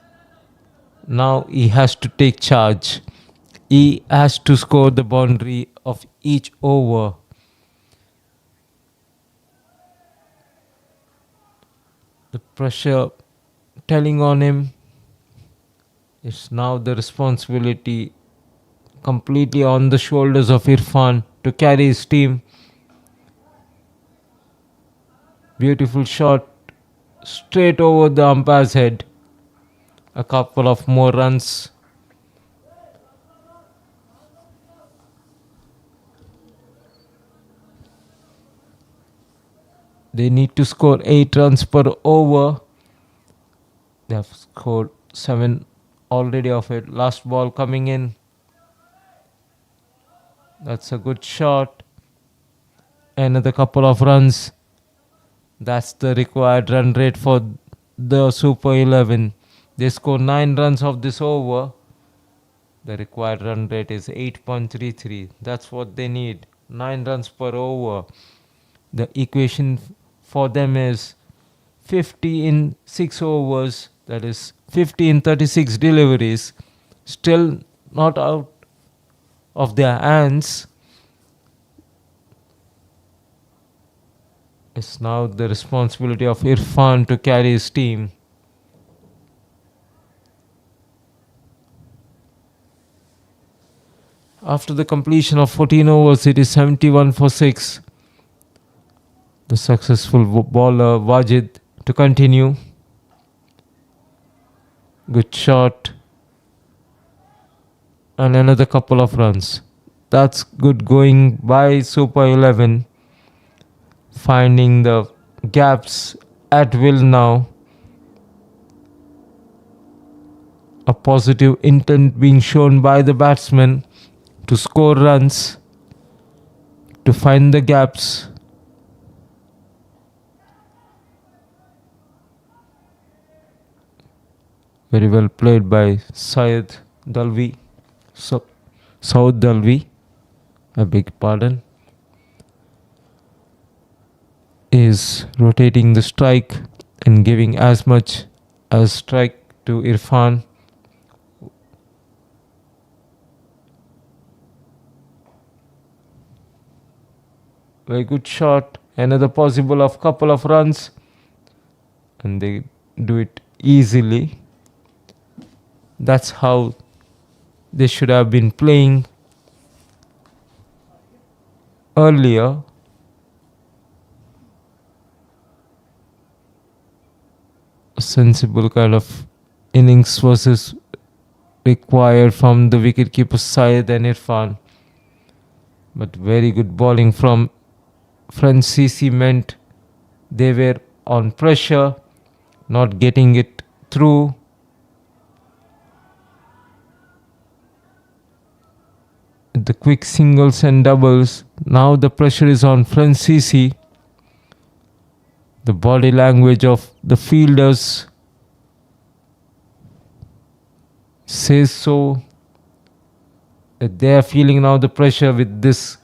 now he has to take charge. He has to score the boundary of each over. The pressure telling on him. It's now the responsibility completely on the shoulders of Irfan to carry his team. Beautiful shot straight over the umpire's head. A couple of more runs. They need to score 8 runs per over. They have scored 7 already of it. Last ball coming in. That's a good shot. Another couple of runs. That's the required run rate for the Super 11. They score 9 runs of this over. The required run rate is 8.33. That's what they need. 9 runs per over. The equation for them is 50 in 6 overs. That is 50 in 36 deliveries. Still not out of their hands. It's now the responsibility of Irfan to carry his team. After the completion of 14 overs, it is 71 for 6. The successful bowler Wajid to continue. Good shot. And another couple of runs. That's good going by Super 11. Finding the gaps at will now. A positive intent being shown by the batsman to score runs, to find the gaps. Very well played by Syed Dalvi. Saud Dalvi, I beg pardon, is rotating the strike and giving as much as strike to Irfan. Very good shot. Another possible of couple of runs. And they do it easily. That's how they should have been playing earlier. a sensible kind of innings versus required from the wicketkeeper Syed and Irfan. But very good bowling from Francisi meant they were on pressure, not getting it through. The quick singles and doubles. Now the pressure is on Francisi. The body language of the fielders says so. That they are feeling now the pressure with this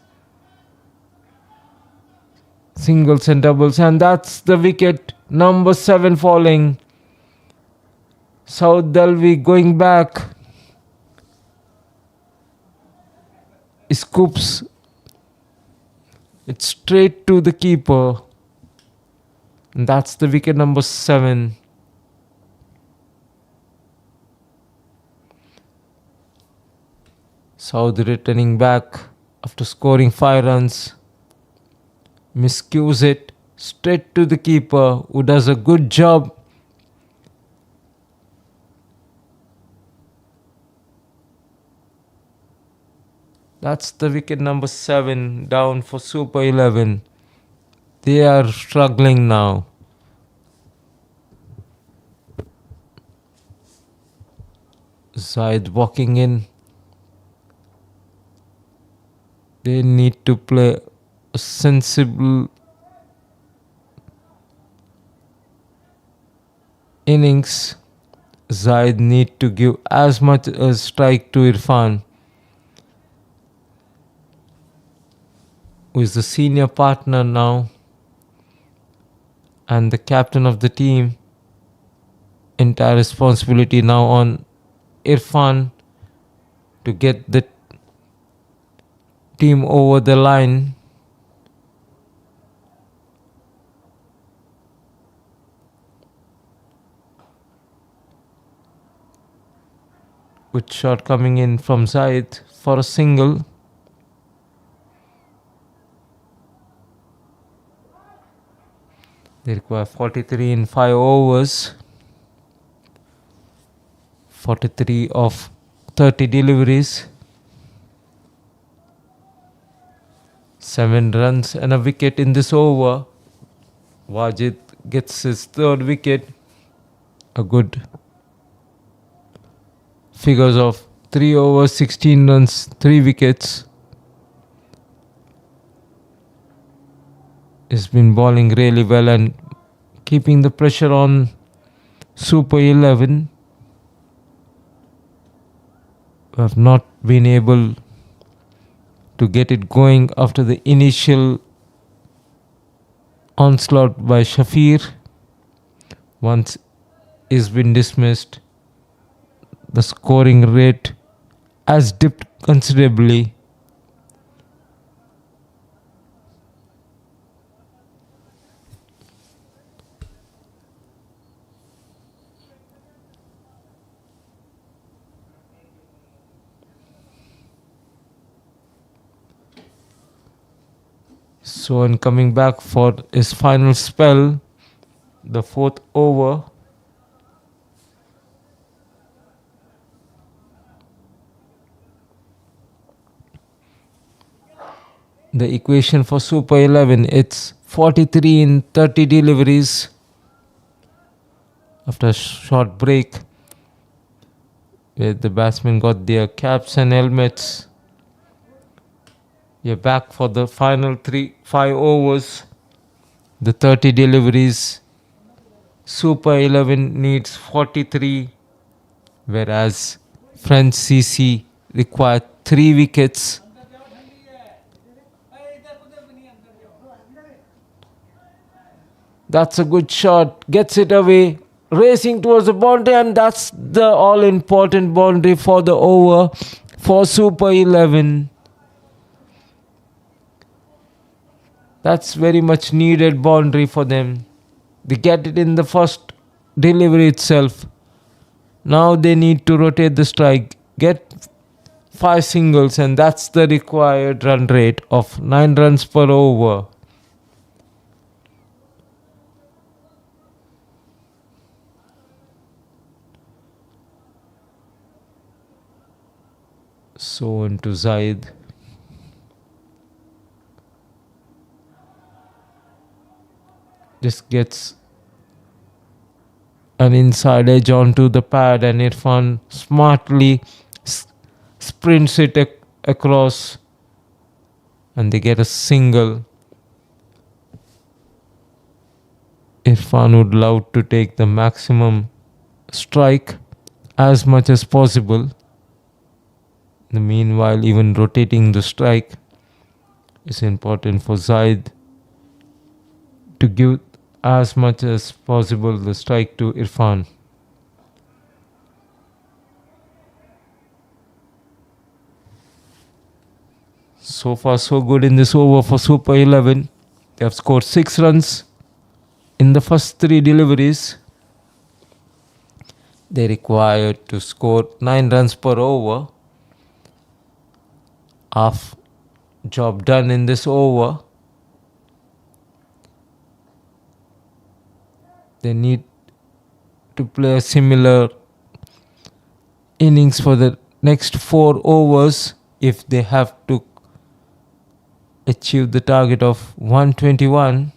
singles and doubles, and that's the wicket. Number 7 falling. South Dalby going back. Scoops it straight to the keeper. And that's the wicket number 7. South returning back after scoring 5 runs. Miscues it straight to the keeper, who does a good job. That's the wicket number 7 down for Super 11. They are struggling now. Zaid walking in. They need to play a sensible innings. Zaid need to give as much as strike to Irfan, who is the senior partner now and the captain of the team. Entire responsibility now on Irfan to get the team over the line. Good shot coming in from Zaid for a single. They require 43 in 5 overs. 43 of 30 deliveries. 7 runs and a wicket in this over. Wajid gets his 3rd wicket. A good figures of 3 overs, 16 runs, 3 wickets. He's been bowling really well and keeping the pressure on Super 11. We have not been able to get it going after the initial onslaught by Shafir. Once he's been dismissed, the scoring rate has dipped considerably. So, in coming back for his final spell, the 4th over, the equation for Super 11, it's 43 in 30 deliveries. After a short break, where the batsmen got their caps and helmets, you're back for the final 5 overs. The 30 deliveries. Super 11 needs 43, whereas Francisi required 3 wickets. That's a good shot. Gets it away. Racing towards the boundary, and that's the all-important boundary for the over for Super 11. That's very much needed boundary for them. They get it in the first delivery itself. Now they need to rotate the strike, get 5 singles, and that's the required run rate of 9 runs per over. So into Zaid. Just gets an inside edge onto the pad, and Irfan smartly sprints it across, and they get a single. Irfan would love to take the maximum strike as much as possible. In the meanwhile, even rotating the strike is important for Zaid to give as much as possible the strike to Irfan. So far so good in this over for Super 11. They have scored 6 runs in the first 3 deliveries. They require to score 9 runs per over. Half job done in this over. They need to play a similar innings for the next 4 overs if they have to achieve the target of 121.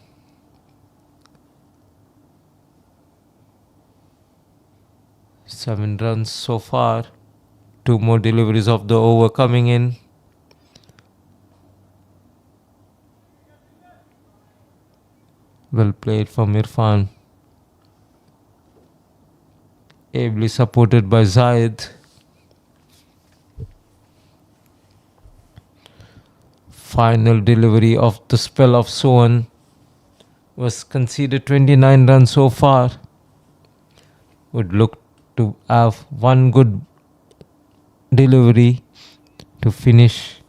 Seven runs so far. 2 more deliveries of the over coming in. Well played from Irfan. Ably supported by Zayed. Final delivery of the spell of Sohan was conceded 29 runs so far. Would look to have one good delivery to finish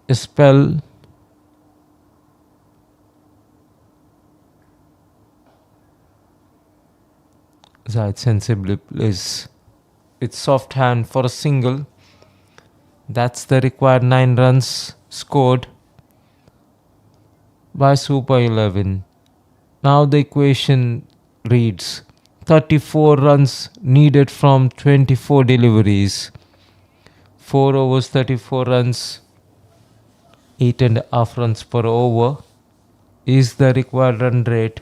a spell. Zayed sensibly plays with soft hand for a single. That's the required 9 runs scored by Super 11. Now the equation reads 34 runs needed from 24 deliveries. 4 overs, 34 runs, 8.5 runs per over is the required run rate.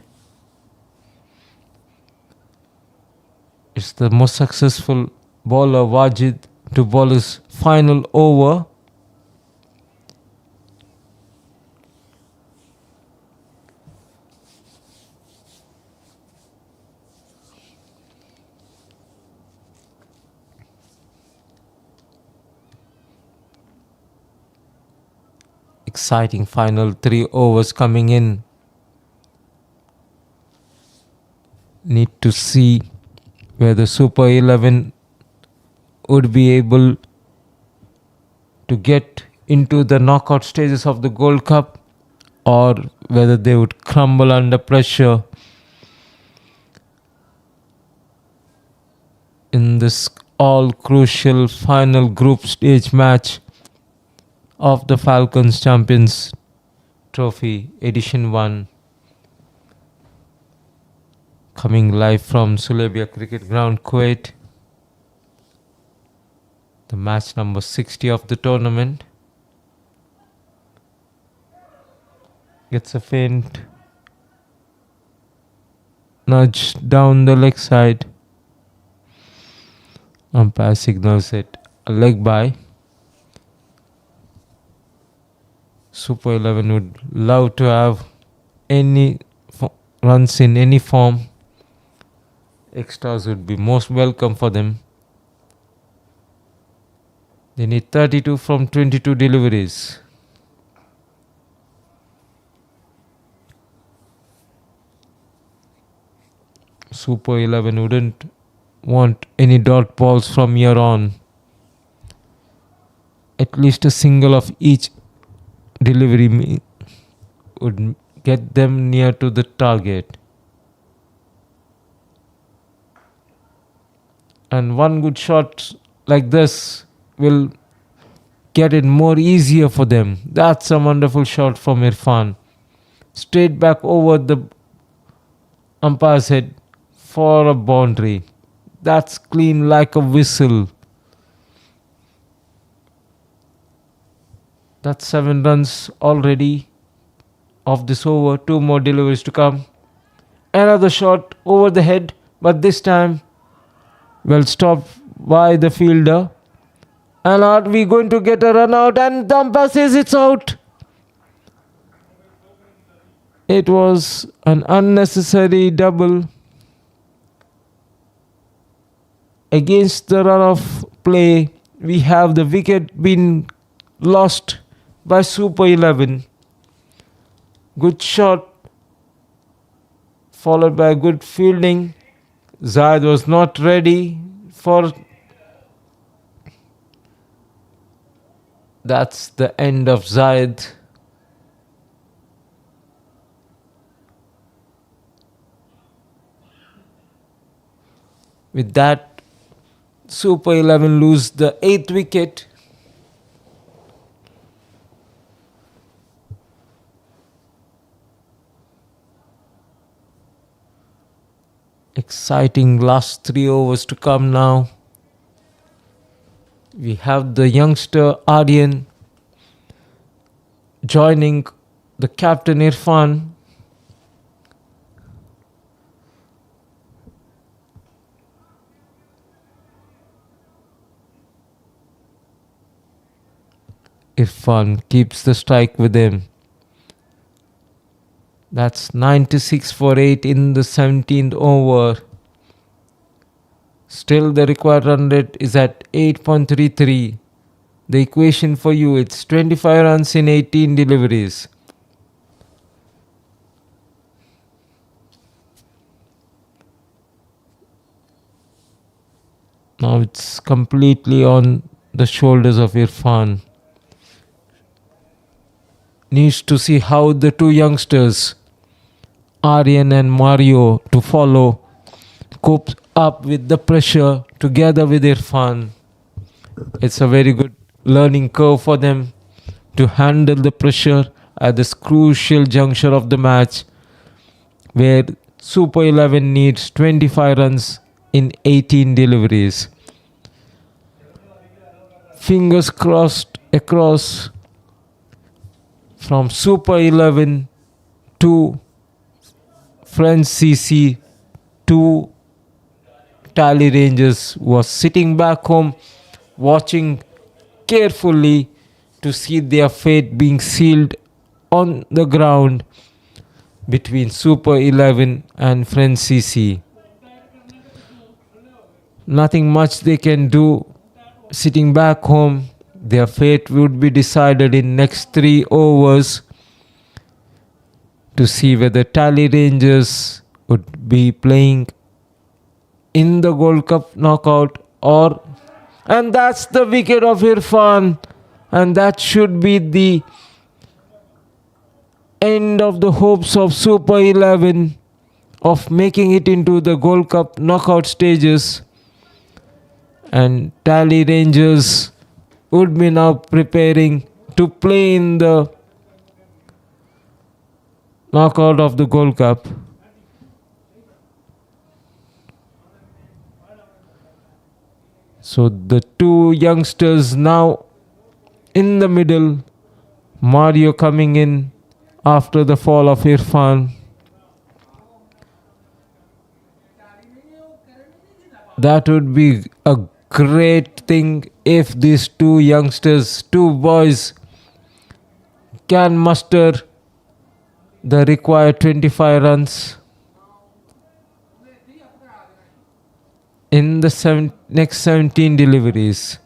It's the most successful bowler Wajid to bowl his final over. Exciting final 3 overs coming in. Need to see whether Super 11 would be able to get into the knockout stages of the Gold Cup, or whether they would crumble under pressure in this all crucial final group stage match of the Falcons Champions Trophy Edition 1. Coming live from Sulebia Cricket Ground, Kuwait. The match number 60 of the tournament. Gets a faint nudge down the leg side. Umpire signals it a leg bye. Super 11 would love to have any runs in any form. Extras would be most welcome for them. They need 32 from 22 deliveries. Super 11 wouldn't want any dot balls from here on. At least a single of each delivery would get them near to the target. And one good shot like this will get it more easier for them. That's a wonderful shot from Irfan. Straight back over the umpire's head for a boundary. That's clean like a whistle. That's 7 runs already of this over. 2 more deliveries to come. Another shot over the head, but this time well stopped by the fielder. And are we going to get a run out? And the umpire says it's out. It was an unnecessary double against the run of play. We have the wicket been lost by Super 11. Good shot followed by good fielding. Zayed was not ready for. That's the end of Zayed. With that, Super 11 lose the 8th wicket. Exciting last 3 overs to come now. We have the youngster Aryan joining the captain Irfan. Irfan keeps the strike with him. That's 96 for 8 in the 17th over. Still the required run rate is at 8.33. The equation for you, it's 25 runs in 18 deliveries. Now it's completely on the shoulders of Irfan. Needs to see how the two youngsters, Aryan and Mario, to follow, cope up with the pressure together with Irfan. It's a very good learning curve for them to handle the pressure at this crucial juncture of the match where Super 11 needs 25 runs in 18 deliveries. Fingers crossed across from Super 11 to French CC to Tally Rangers was sitting back home watching carefully to see their fate being sealed on the ground between Super 11 and French CC. Nothing much they can do sitting back home. Their fate would be decided in next 3 overs to see whether Tally Rangers would be playing in the Gold Cup knockout or. And that's the wicket of Irfan, and that should be the end of the hopes of Super 11 of making it into the Gold Cup knockout stages. And Tally Rangers would be now preparing to play in the knockout of the Gold Cup. So the two youngsters now in the middle, Mario coming in after the fall of Irfan. That would be a great thing if these two youngsters, two boys, can muster the required 25 runs in the next 17 deliveries.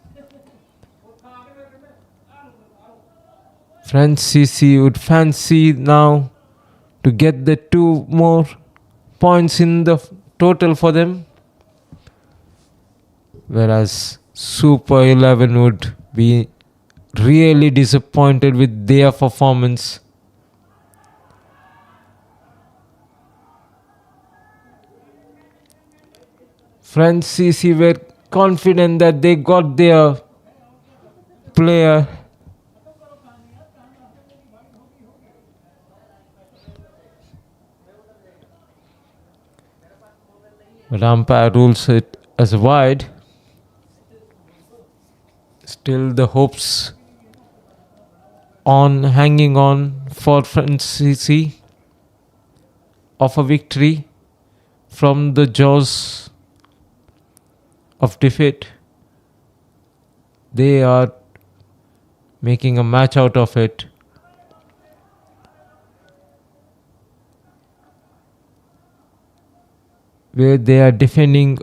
French CC would fancy now to get the 2 more points in the total for them, whereas Super 11 would be really disappointed with their performance. French CC were confident that they got their player. But umpire rules it as wide. Still the hopes hanging on for franchisee of a victory from the jaws of defeat. They are making a match out of it. Where they are defending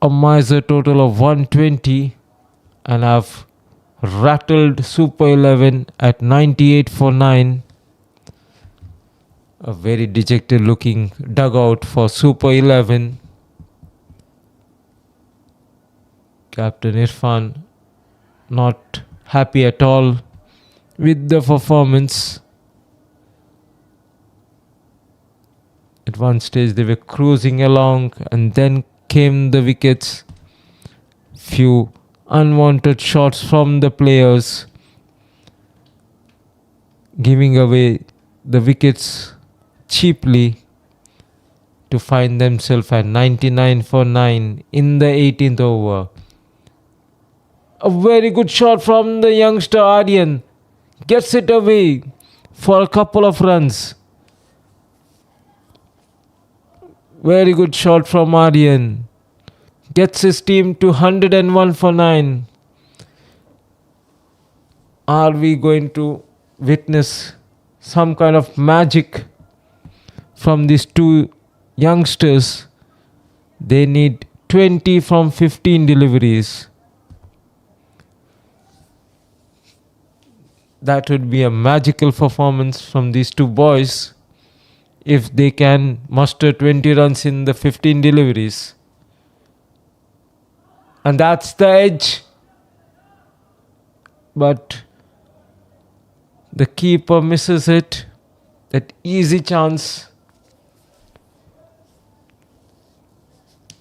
a miser total of 120 and have rattled Super 11 at 98 for 9. A very dejected looking dugout for Super 11. Captain Irfan not happy at all with the performance. At one stage they were cruising along and then came the wickets. Few unwanted shots from the players, giving away the wickets cheaply to find themselves at 99 for 9 in the 18th over. A very good shot from the youngster Aryan. Gets it away for a couple of runs. Very good shot from Aryan. Gets his team to 101 for 9. Are we going to witness some kind of magic from these two youngsters? They need 20 from 15 deliveries. That would be a magical performance from these two boys if they can muster 20 runs in the 15 deliveries. And that's the edge. But the keeper misses it. That easy chance.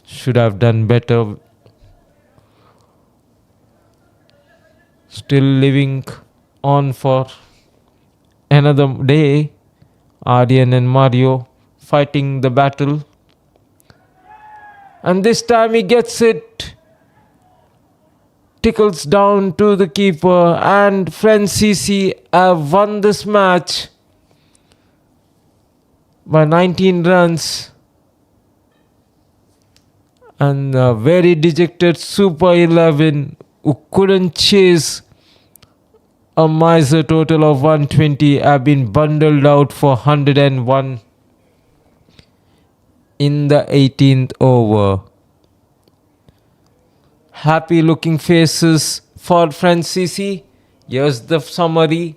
Should have done better. Still living on for another day. Aryan and Mario fighting the battle. And this time he gets it. Tickles down to the keeper, and Francisi have won this match by 19 runs. And a very dejected Super 11 who couldn't chase a miser total of 120 have been bundled out for 101 in the 18th over. Happy looking faces for Francisi. Here's the summary.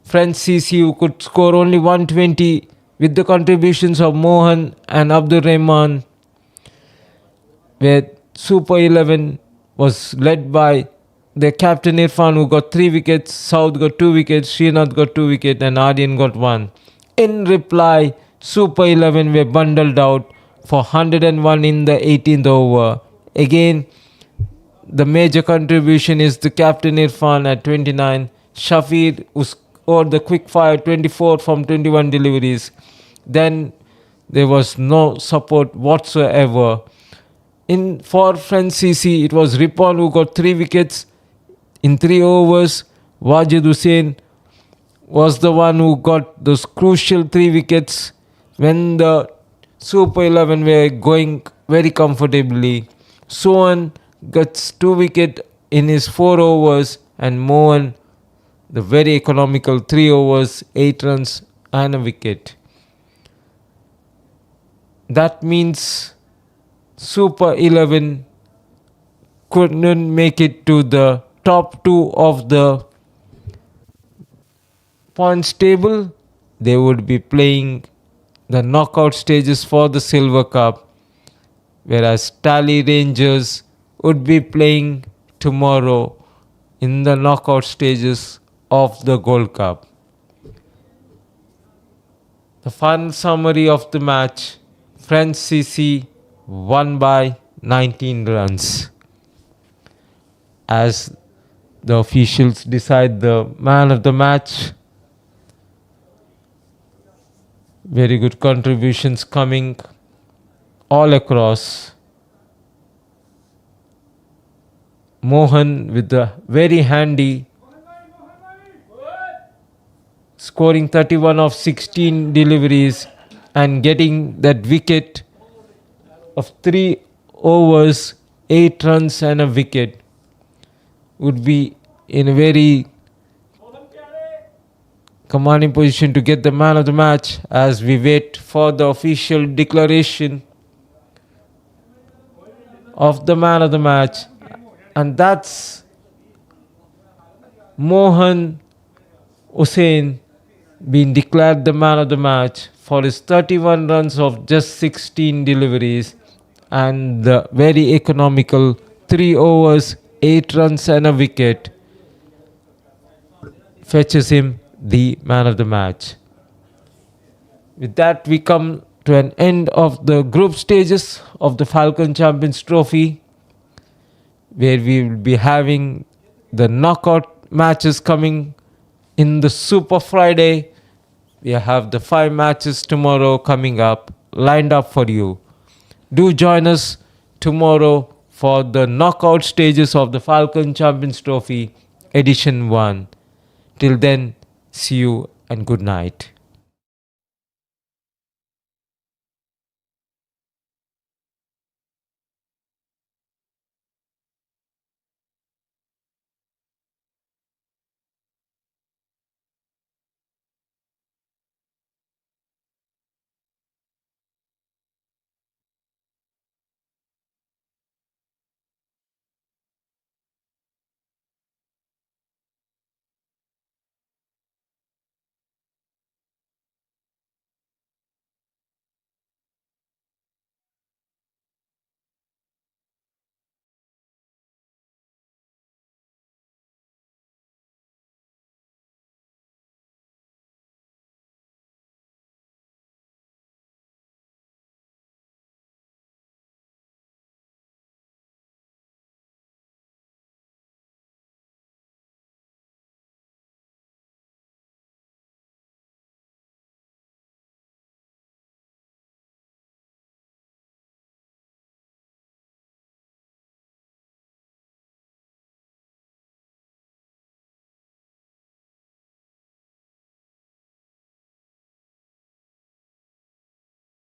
Francisi, who could score only 120 with the contributions of Mohan and Abdur Rahman, where Super 11 was led by the captain Irfan, who got 3 wickets, South got 2 wickets, Srinath got 2 wickets and Aryan got 1. In reply, Super 11 were bundled out for 101 in the 18th over. Again, the major contribution is the captain Irfan at 29. Shafir, who scored the quick fire 24 from 21 deliveries. Then there was no support whatsoever. For Francisi, it was Ripon who got 3 wickets in 3 overs. Wajid Hussain was the one who got those crucial 3 wickets when the Super 11 were going very comfortably. Sohan gets 2 wickets in his 4 overs, and Mohan the very economical 3 overs, 8 runs and a wicket. That means Super 11 couldn't make it to the top 2 of the points table. They would be playing the knockout stages for the Silver Cup, whereas Tally Rangers would be playing tomorrow in the knockout stages of the Gold Cup. The final summary of the match: Francisi won by 19 runs. As the officials decide the man of the match, very good contributions coming all across. Mohan with the very handy scoring 31 of 16 deliveries and getting that wicket of 3 overs, 8 runs and a wicket, would be in a very commanding position to get the man of the match as we wait for the official declaration of the man of the match. And that's Mohan Hussain being declared the man of the match for his 31 runs of just 16 deliveries and the very economical 3 overs, 8 runs and a wicket fetches him the man of the match. With that, we come to an end of the group stages of the Falcon Champions Trophy, where we will be having the knockout matches coming in the Super Friday. We have the 5 matches tomorrow coming up, lined up for you. Do join us tomorrow for the knockout stages of the Falcon Champions Trophy Edition 1. Till then, see you and good night.